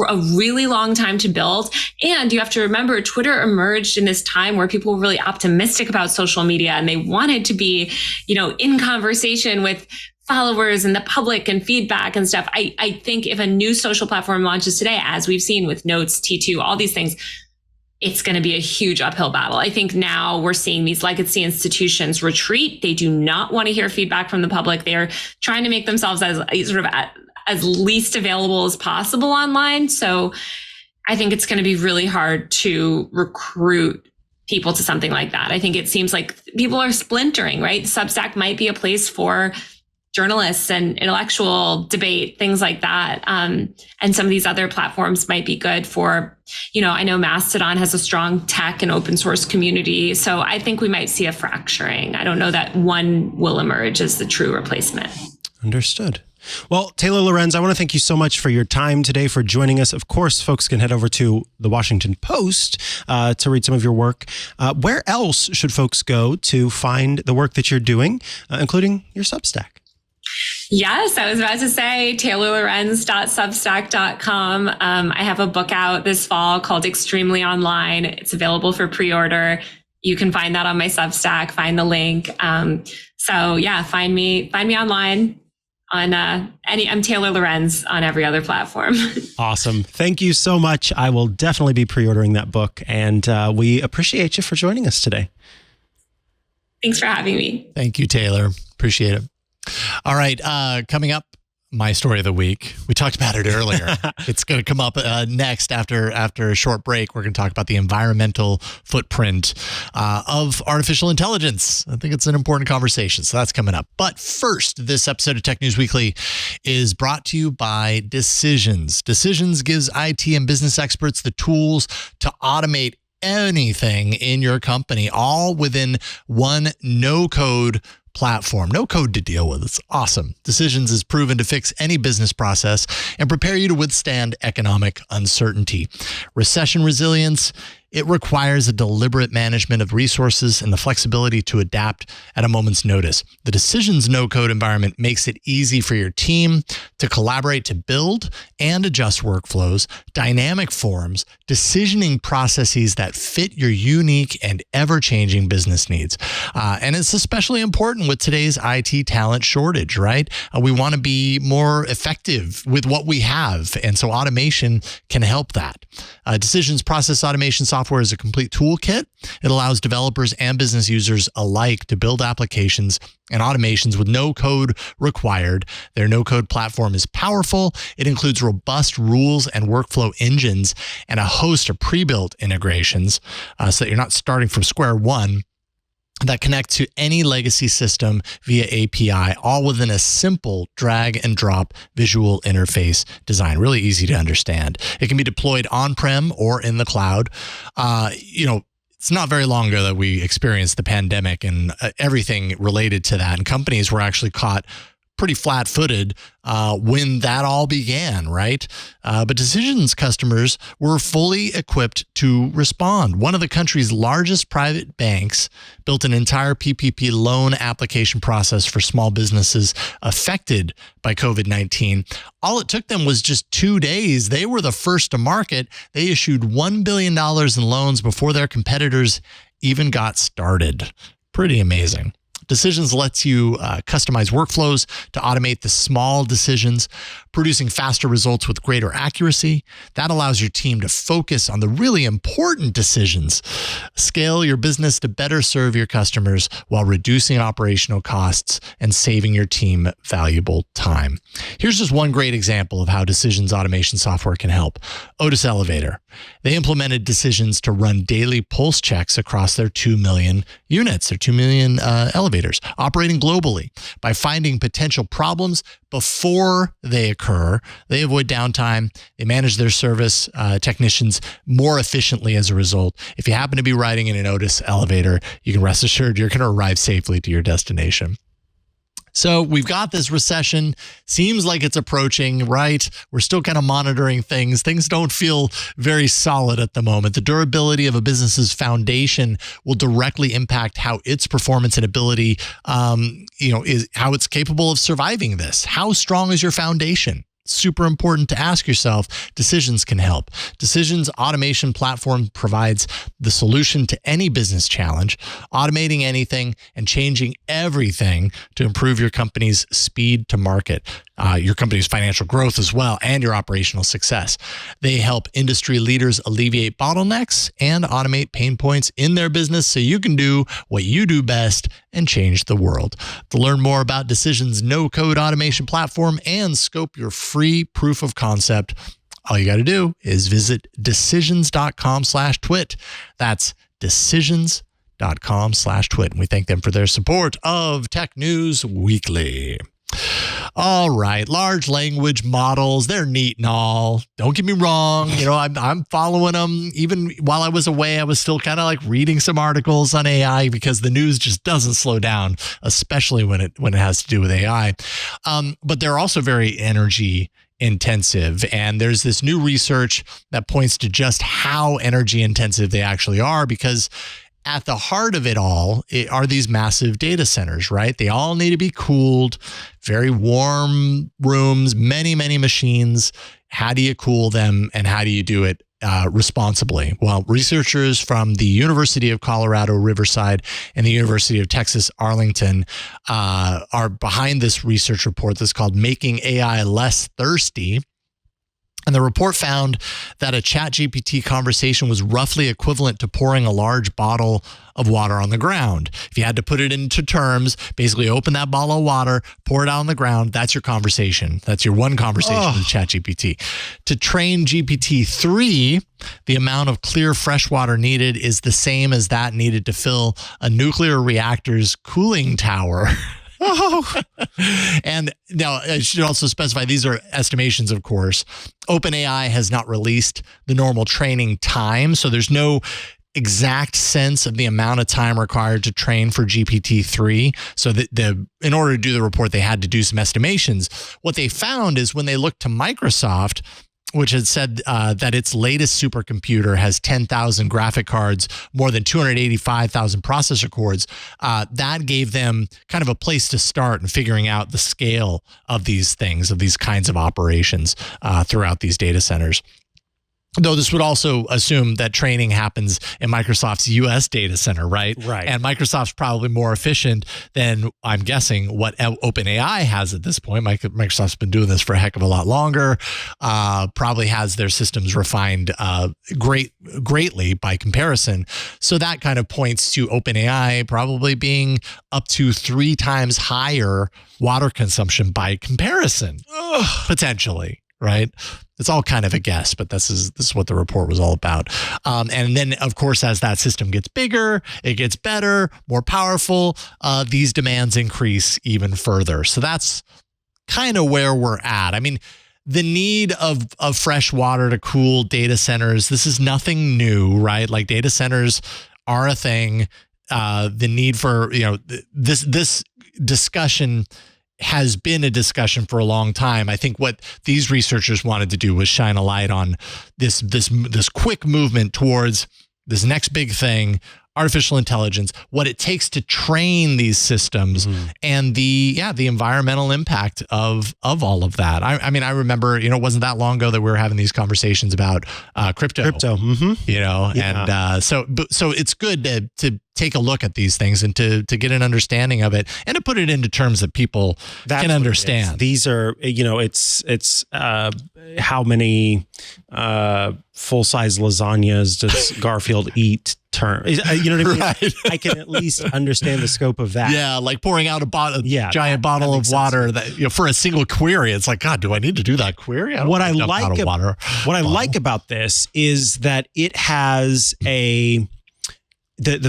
a really long time to build. And you have to remember, Twitter emerged in this time where people were really optimistic about social media, and they wanted to be, in conversation with followers and the public and feedback and stuff. I think if a new social platform launches today, as we've seen with Notes, T2, all these things, it's going to be a huge uphill battle. I think now we're seeing these legacy institutions retreat. They do not want to hear feedback from the public. They're trying to make themselves as least available as possible online. So I think it's going to be really hard to recruit people to something like that. I think it seems like people are splintering, right? Substack might be a place for journalists and intellectual debate, things like that. And some of these other platforms might be good for, I know Mastodon has a strong tech and open source community. So I think we might see a fracturing. I don't know that one will emerge as the true replacement. Understood. Well, Taylor Lorenz, I want to thank you so much for your time today, for joining us. Of course, folks can head over to the Washington Post to read some of your work. Where else should folks go to find the work that you're doing, including your Substack? Yes, I was about to say taylorlorenz.substack.com. I have a book out this fall called Extremely Online. It's available for pre-order. You can find that on my Substack, find the link. So yeah, find me online on I'm Taylor Lorenz on every other platform. Awesome. Thank you so much. I will definitely be pre-ordering that book, and we appreciate you for joining us today. Thanks for having me. Thank you, Taylor. Appreciate it. All right. Coming up, my story of the week. We talked about it earlier. It's going to come up next after a short break. We're going to talk about the environmental footprint of artificial intelligence. I think it's an important conversation. So that's coming up. But first, this episode of Tech News Weekly is brought to you by Decisions. Decisions gives IT and business experts the tools to automate anything in your company, all within one no-code platform. No code to deal with. It's awesome. Decisions is proven to fix any business process and prepare you to withstand economic uncertainty. Recession resilience, it requires a deliberate management of resources and the flexibility to adapt at a moment's notice. The Decisions no-code environment makes it easy for your team to collaborate to build and adjust workflows, dynamic forms, decisioning processes that fit your unique and ever-changing business needs. And it's especially important with today's IT talent shortage, right? We want to be more effective with what we have. And so automation can help that. Decisions process automation software is a complete toolkit. It allows developers and business users alike to build applications and automations with no code required. Their no-code platform is powerful. It includes robust rules and workflow engines and a host of pre-built integrations so that you're not starting from square one, that connect to any legacy system via API, all within a simple drag and drop visual interface design. Really easy to understand. It can be deployed on-prem or in the cloud. It's not very long ago that we experienced the pandemic and everything related to that. And companies were actually caught pretty flat-footed when that all began, right? But Decisions customers were fully equipped to respond. One of the country's largest private banks built an entire PPP loan application process for small businesses affected by COVID-19. All it took them was just 2 days. They were the first to market. They issued $1 billion in loans before their competitors even got started. Pretty amazing. Decisions lets you customize workflows to automate the small decisions, producing faster results with greater accuracy. That allows your team to focus on the really important decisions. Scale your business to better serve your customers while reducing operational costs and saving your team valuable time. Here's just one great example of how Decisions automation software can help. Otis Elevator. They implemented Decisions to run daily pulse checks across their 2 million units, their 2 million elevators, operating globally. By finding potential problems before they occur, they avoid downtime. They manage their service technicians more efficiently as a result. If you happen to be riding in an Otis elevator, you can rest assured you're going to arrive safely to your destination. So we've got this recession. Seems like it's approaching, right? We're still kind of monitoring things. Things don't feel very solid at the moment. The durability of a business's foundation will directly impact how its performance and ability, is how it's capable of surviving this. How strong is your foundation? Super important to ask yourself. Decisions can help. Decisions automation platform provides the solution to any business challenge, automating anything and changing everything to improve your company's speed to market. your company's financial growth as well, and your operational success. They help industry leaders alleviate bottlenecks and automate pain points in their business so you can do what you do best and change the world. To learn more about Decision's no-code automation platform and scope your free proof of concept, all you got to do is visit decisions.com/twit. That's decisions.com/twit. And we thank them for their support of Tech News Weekly. All right, large language models, they're neat and all. Don't get me wrong. I'm following them. Even while I was away, I was still kind of like reading some articles on AI because the news just doesn't slow down, especially when it has to do with AI. But they're also very energy intensive. And there's this new research that points to just how energy intensive they actually are, because at the heart of it all are these massive data centers, right? They all need to be cooled, very warm rooms, many, many machines. How do you cool them, and how do you do it responsibly? Well, researchers from the University of Colorado, Riverside, and the University of Texas, Arlington are behind this research report that's called Making AI Less Thirsty. And the report found that a ChatGPT conversation was roughly equivalent to pouring a large bottle of water on the ground. If you had to put it into terms, basically open that bottle of water, pour it out on the ground, that's your conversation. That's your one conversation with ChatGPT. To train GPT-3, the amount of clear fresh water needed is the same as that needed to fill a nuclear reactor's cooling tower. And now I should also specify these are estimations, of course. OpenAI has not released the normal training time, so there's no exact sense of the amount of time required to train for GPT-3. So in order to do the report, they had to do some estimations. What they found is when they looked to Microsoft, which had said that its latest supercomputer has 10,000 graphic cards, more than 285,000 processor cores. That gave them kind of a place to start in figuring out the scale of these things, of these kinds of operations throughout these data centers. Though this would also assume that training happens in Microsoft's US data center, right? Right. And Microsoft's probably more efficient than, I'm guessing, what OpenAI has at this point. Microsoft's been doing this for a heck of a lot longer, probably has their systems refined greatly by comparison. So that kind of points to OpenAI probably being up to 3 times higher water consumption by comparison, potentially. Right? It's all kind of a guess, but this is what the report was all about. And then, of course, as that system gets bigger, it gets better, more powerful, these demands increase even further. So that's kind of where we're at. I mean, the need of fresh water to cool data centers, this is nothing new, right? Like, data centers are a thing. The need for, this discussion has been a discussion for a long time. I think what these researchers wanted to do was shine a light on this quick movement towards this next big thing, artificial intelligence, what it takes to train these systems, and the environmental impact of all of that. I mean, I remember, it wasn't that long ago that we were having these conversations about crypto. And so it's good to take a look at these things and to get an understanding of it and to put it into terms that people can understand. These are, it's how many full-size lasagnas does Garfield eat? You know what I mean? Right. I can at least understand the scope of that. Yeah, like pouring out a giant bottle of water that for a single query. It's like, God, do I need to do that query? What I like about this is that it has the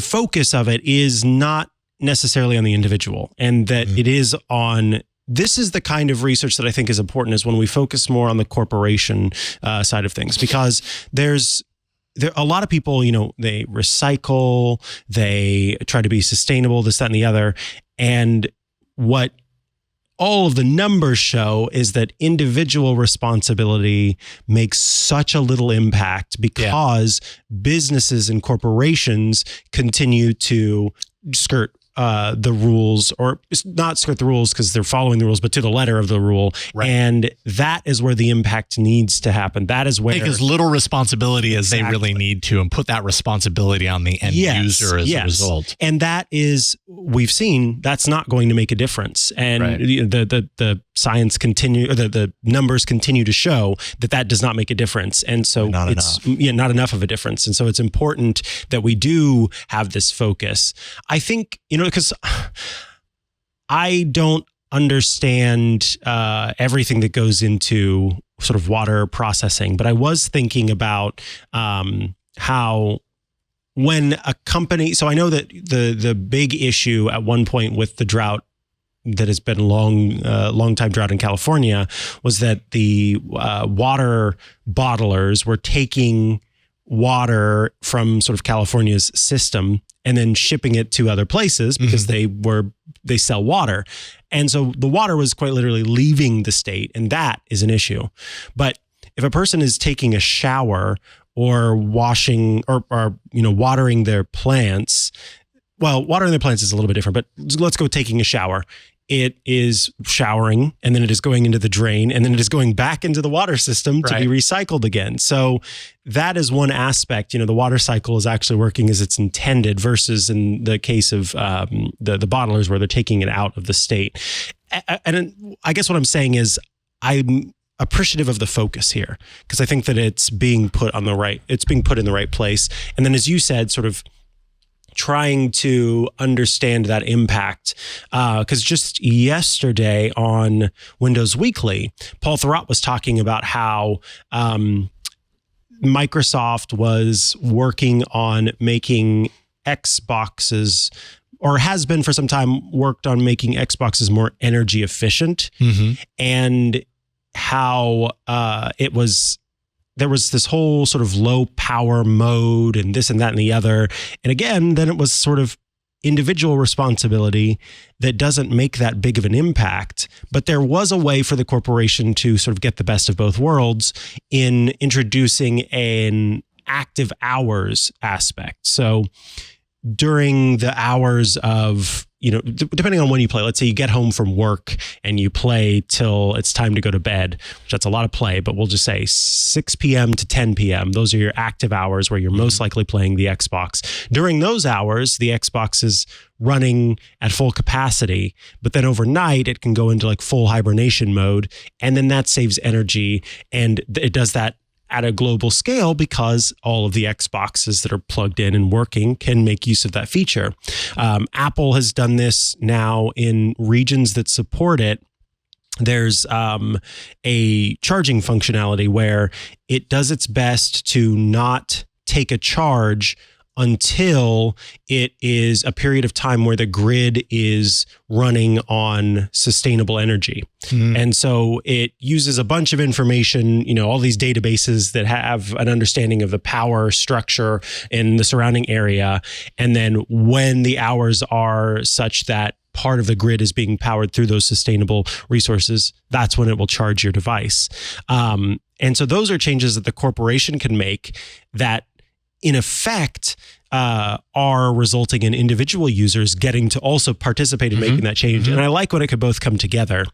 focus of it is not necessarily on the individual, and that it is on. This is the kind of research that I think is important, is when we focus more on the corporation side of things, because there a lot of people, they recycle, they try to be sustainable, this, that, and the other. And what all of the numbers show is that individual responsibility makes such a little impact, because businesses and corporations continue to skirt the rules, or not skirt the rules because they're following the rules, but to the letter of the rule. Right. And that is where the impact needs to happen. That is where take as little responsibility as they really need to, and put that responsibility on the end user as a result. And that is, we've seen that's not going to make a difference. And the science continue, or the numbers continue to show that does not make a difference. And so not enough of a difference. And so it's important that we do have this focus. I think, because I don't understand everything that goes into sort of water processing, but I was thinking about how when a company, so I know that the big issue at one point with the drought that has been long time drought in California was that the water bottlers were taking water from sort of California's system and then shipping it to other places because they sell water. And so the water was quite literally leaving the state, and that is an issue. But if a person is taking a shower or washing or watering their plants, well, watering their plants is a little bit different, but let's go taking a shower. It is showering, and then it is going into the drain, and then it is going back into the water system to be recycled again. So that is one aspect. The water cycle is actually working as it's intended, versus in the case of the bottlers where they're taking it out of the state. And I guess what I'm saying is I'm appreciative of the focus here, because I think that it's being put in the right place. And then, as you said, sort of trying to understand that impact. Because just yesterday on Windows Weekly, Paul Thurrott was talking about how Microsoft was working on making Xboxes, or has been for some time, worked on making Xboxes more energy efficient, and how there was this whole sort of low power mode and this and that and the other. And again, then it was sort of individual responsibility that doesn't make that big of an impact. But there was a way for the corporation to sort of get the best of both worlds in introducing an active hours aspect. So during the hours of, depending on when you play, let's say you get home from work and you play till it's time to go to bed, which that's a lot of play, but we'll just say 6 p.m. to 10 p.m. Those are your active hours where you're most likely playing the Xbox. During those hours, the Xbox is running at full capacity, but then overnight it can go into like full hibernation mode, and then that saves energy, and it does that at a global scale because all of the Xboxes that are plugged in and working can make use of that feature. Apple has done this now in regions that support it. There's a charging functionality where it does its best to not take a charge until it is a period of time where the grid is running on sustainable energy. And so it uses a bunch of information, all these databases that have an understanding of the power structure in the surrounding area. And then when the hours are such that part of the grid is being powered through those sustainable resources, that's when it will charge your device. And so those are changes that the corporation can make that in effect are resulting in individual users getting to also participate in making that change. And I like when it could both come together.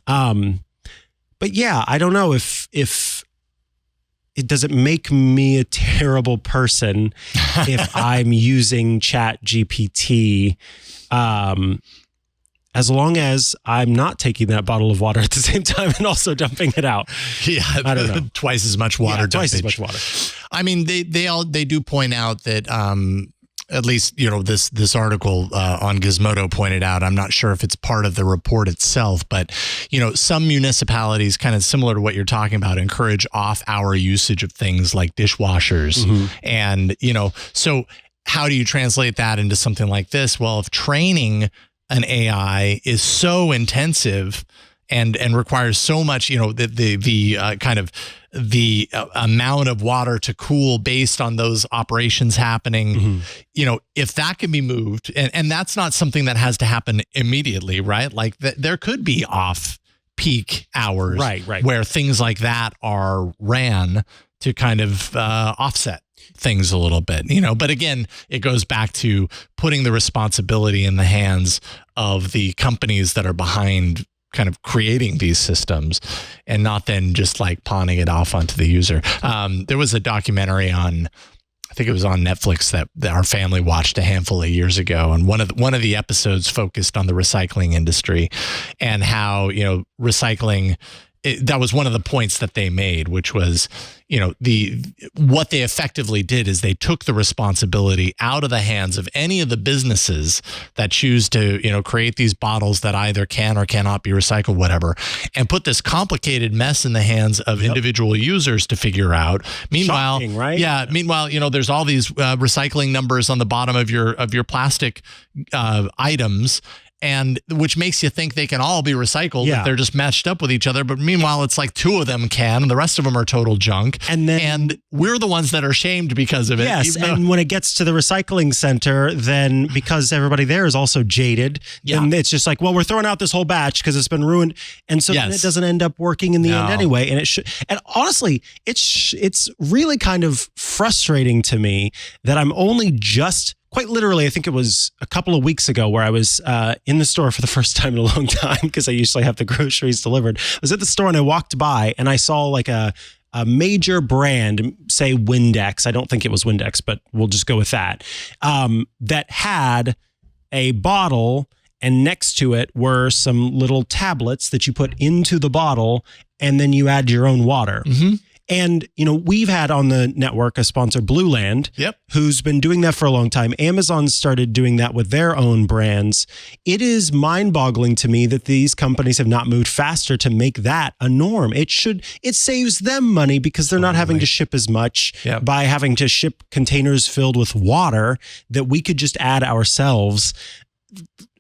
But yeah, I don't know if it doesn't make me a terrible person if I'm using ChatGPT, as long as I'm not taking that bottle of water at the same time and also dumping it out. Yeah, I don't know. Twice as much water. Twice as much water. I mean, they do point out that at least this article on Gizmodo pointed out. I'm not sure if it's part of the report itself, but some municipalities, kind of similar to what you're talking about, encourage off-hour usage of things like dishwashers, and so how do you translate that into something like this? Well, if training an AI is so intensive and requires so much, the kind of the amount of water to cool based on those operations happening, if that can be moved, and that's not something that has to happen immediately, right? Like there could be off peak hours, right, where things like that are ran to kind of offset. things a little bit, but again, it goes back to putting the responsibility in the hands of the companies that are behind kind of creating these systems and not then just like pawning it off onto the user. There was a documentary on, I think it was on Netflix that our family watched a handful of years ago. And one of the episodes focused on the recycling industry and how, recycling, that was one of the points that they made, which was, what they effectively did is they took the responsibility out of the hands of any of the businesses that choose to, create these bottles that either can or cannot be recycled, whatever, and put this complicated mess in the hands of individual users to figure out. Meanwhile, shocking, right? Yeah. Meanwhile, there's all these recycling numbers on the bottom of your plastic items, and which makes you think they can all be recycled if they're just matched up with each other. But meanwhile, it's like 2 of them can, and the rest of them are total junk. And we're the ones that are shamed because of it. Yes, and when it gets to the recycling center, then because everybody there is also jaded, then it's just like, well, we're throwing out this whole batch because it's been ruined. And so then it doesn't end up working in the end anyway. And it should. And honestly, it's really kind of frustrating to me that I'm only just... Quite literally, I think it was a couple of weeks ago where I was in the store for the first time in a long time because I usually have the groceries delivered. I was at the store and I walked by and I saw like a major brand, say Windex. I don't think it was Windex, but we'll just go with that. That had a bottle and next to it were some little tablets that you put into the bottle and then you add your own water. Mm-hmm. And, we've had on the network a sponsor, Blue Land, who's been doing that for a long time. Amazon started doing that with their own brands. It is mind-boggling to me that these companies have not moved faster to make that a norm. It saves them money because they're not having to ship as much by having to ship containers filled with water that we could just add ourselves.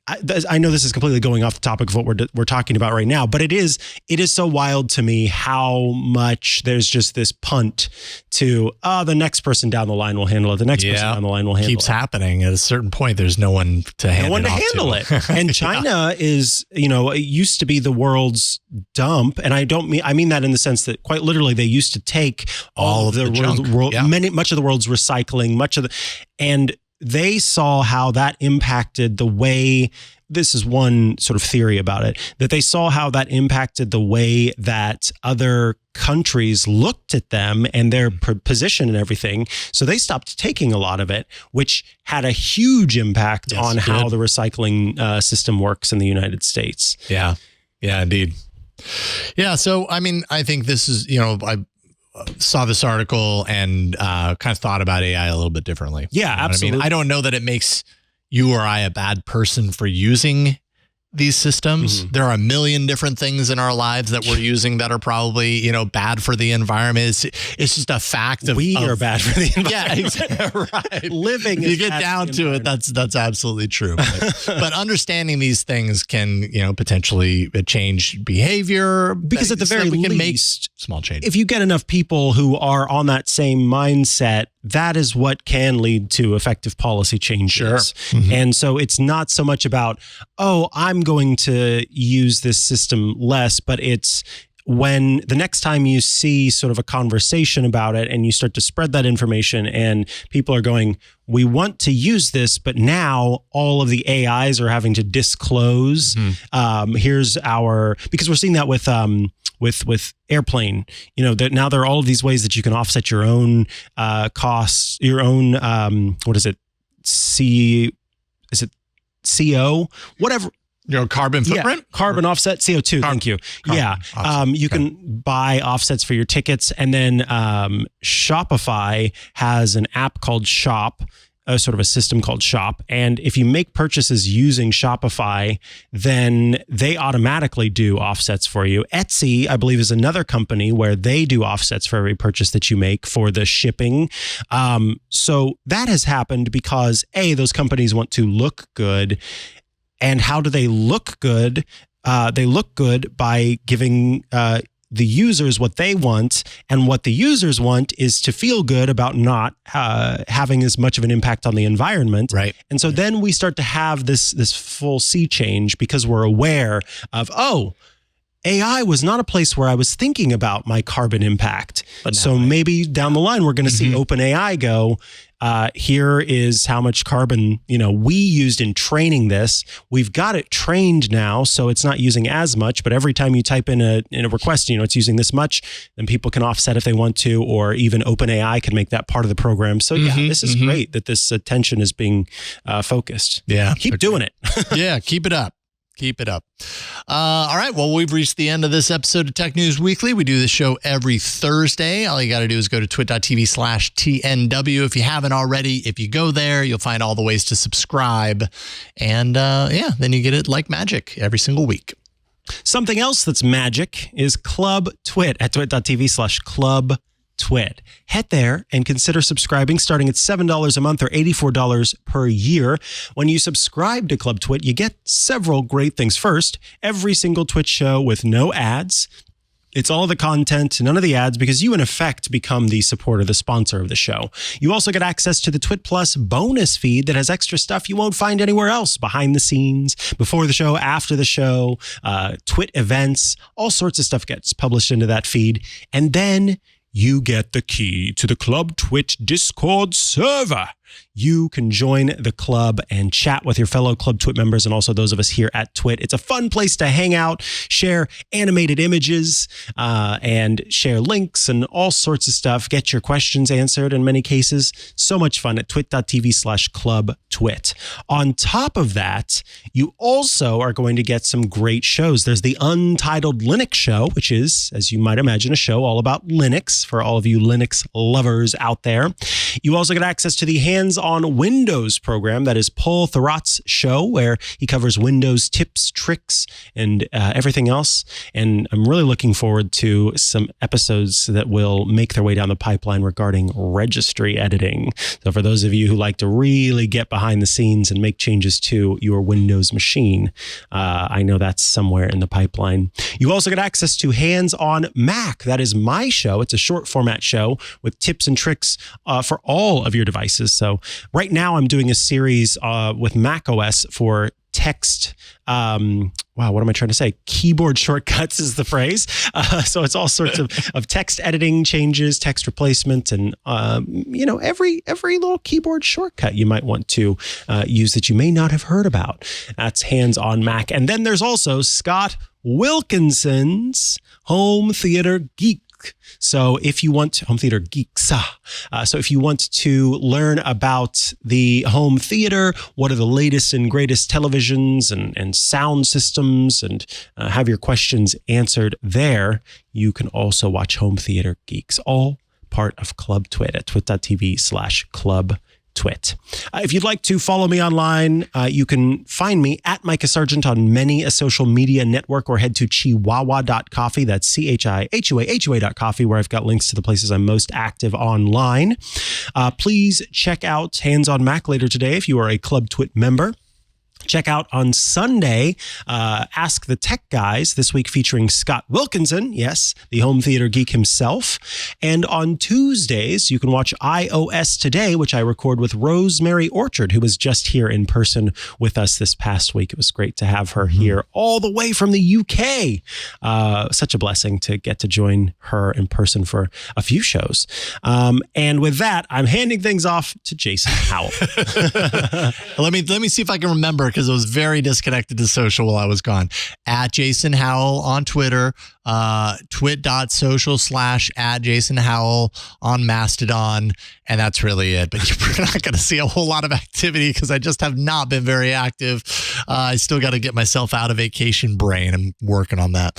I know this is completely going off the topic of what we're talking about right now, but it is so wild to me how much there's just this punt to the next person down the line will handle it. The next person down the line will handle it. Keeps happening. At a certain point, there's no one to handle it. And China is, it used to be the world's dump, and I mean that in the sense that quite literally they used to take all of the much of the world's recycling, and they saw how that impacted the way, this is one sort of theory about it, that they saw how that impacted the way that other countries looked at them and their position and everything. So they stopped taking a lot of it, which had a huge impact on how the recycling system works in the United States. Yeah. Yeah, indeed. Yeah. So, I mean, I think this is, I saw this article and kind of thought about AI a little bit differently. Yeah, absolutely. I don't know that it makes you or I a bad person for using these systems. Mm-hmm. There are a million different things in our lives that we're using that are probably, bad for the environment. It's just a fact of we are bad for the environment. Yeah, exactly. Right. Living. You get down to it. That's absolutely true. But understanding these things can, potentially change behavior. Because at the very least, can make small changes. If you get enough people who are on that same mindset, that is what can lead to effective policy changes. Sure. Mm-hmm. And so it's not so much about, I'm going to use this system less, but it's when the next time you see sort of a conversation about it and you start to spread that information and people are going, we want to use this, but now all of the AIs are having to disclose. Mm-hmm. Because we're seeing that with airplane, that now there are all of these ways that you can offset your own costs, your own, CO, whatever. Carbon footprint? Carbon offset, CO2, thank you. You can buy offsets for your tickets. And then Shopify has an app called Shop, sort of a system called Shop. And if you make purchases using Shopify, then they automatically do offsets for you. Etsy, I believe, is another company where they do offsets for every purchase that you make for the shipping. So that has happened because those companies want to look good. And how do they look good? They look good by giving the users what they want, and what the users want is to feel good about not having as much of an impact on the environment. Right. And so then we start to have this full sea change because we're aware of, AI was not a place where I was thinking about my carbon impact. So maybe down the line, we're going to see OpenAI go, here is how much carbon, we used in training this. We've got it trained now, so it's not using as much, but every time you type in a request, it's using this much, then people can offset if they want to, or even OpenAI can make that part of the program. So this is great that this attention is being focused. Yeah. Keep doing it. Yeah, keep it up. Keep it up. All right. Well, we've reached the end of this episode of Tech News Weekly. We do this show every Thursday. All you got to do is go to twit.tv/TNW. If you haven't already, if you go there, you'll find all the ways to subscribe. And then you get it like magic every single week. Something else that's magic is Club Twit at twit.tv/club. Twit. Head there and consider subscribing starting at $7 a month or $84 per year. When you subscribe to Club Twit, you get several great things. First, every single Twit show with no ads. It's all of the content, none of the ads, because you, in effect, become the supporter, the sponsor of the show. You also get access to the Twit Plus bonus feed that has extra stuff you won't find anywhere else, behind the scenes, before the show, after the show, Twit events, all sorts of stuff gets published into that feed. And then you get the key to the Club Twit Discord server. You can join the club and chat with your fellow Club Twit members and also those of us here at Twit. It's a fun place to hang out, share animated images, and share links and all sorts of stuff. Get your questions answered in many cases. So much fun at twit.tv/clubtwit. On top of that, you also are going to get some great shows. There's the Untitled Linux Show, which is, as you might imagine, a show all about Linux for all of you Linux lovers out there. You also get access to the Hands-on Windows program. That is Paul Thurrott's show, where he covers Windows tips, tricks, and everything else. And I'm really looking forward to some episodes that will make their way down the pipeline regarding registry editing. So for those of you who like to really get behind the scenes and make changes to your Windows machine, I know that's somewhere in the pipeline. You also get access to Hands-on Mac. That is my show. It's a short format show with tips and tricks for all of your devices. So right now I'm doing a series with Mac OS for text. What am I trying to say? Keyboard shortcuts is the phrase. So it's all sorts of text editing changes, text replacement, and every little keyboard shortcut you might want to use that you may not have heard about. That's Hands-on Mac. And then there's also Scott Wilkinson's Home Theater Geek. So if you want Home Theater Geeks, so if you want to learn about the home theater, what are the latest and greatest televisions and sound systems, and have your questions answered there, you can also watch Home Theater Geeks, all part of Club Twit at twit.tv/clubtwit. If you'd like to follow me online, you can find me at Mikah Sargent on many a social media network, or head to chihuahua.coffee. That's CHIHUA.coffee, where I've got links to the places I'm most active online. Please check out Hands on Mac later today if you are a Club Twit member. Check out on Sunday, Ask the Tech Guys, this week featuring Scott Wilkinson, yes, the home theater geek himself. And on Tuesdays, you can watch iOS Today, which I record with Rosemary Orchard, who was just here in person with us this past week. It was great to have her here all the way from the UK. Such a blessing to get to join her in person for a few shows. And with that, I'm handing things off to Jason Howell. Let me see if I can remember, because it was very disconnected to social while I was gone. At Jason Howell on Twitter, twit.social/@JasonHowell on Mastodon. And that's really it. But you're not going to see a whole lot of activity because I just have not been very active. I still got to get myself out of vacation brain. I'm working on that.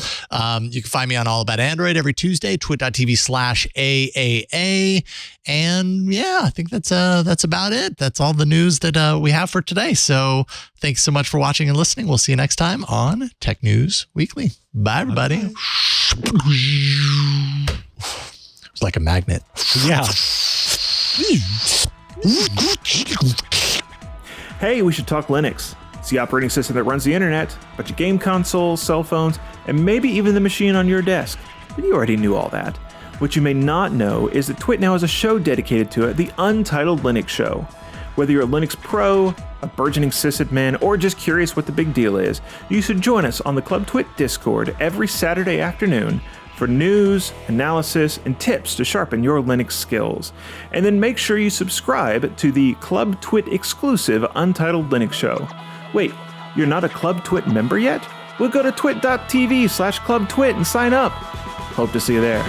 You can find me on All About Android every Tuesday, twit.tv/AAA. And yeah, I think that's about it. That's all the news that we have for today. So thanks so much for watching and listening. We'll see you next time on Tech News Weekly. Bye, everybody. Bye. It's like a magnet. Yeah. Hey, we should talk Linux. It's the operating system that runs the internet, but your game consoles, cell phones, and maybe even the machine on your desk. But you already knew all that. What you may not know is that Twit now has a show dedicated to it, the Untitled Linux Show. Whether you're a Linux pro, a burgeoning sysadmin, or just curious what the big deal is, you should join us on the Club TWiT Discord every Saturday afternoon for news, analysis, and tips to sharpen your Linux skills. And then make sure you subscribe to the Club TWiT exclusive Untitled Linux Show. Wait, you're not a Club TWiT member yet? Well, go to twit.tv/clubtwit and sign up. Hope to see you there.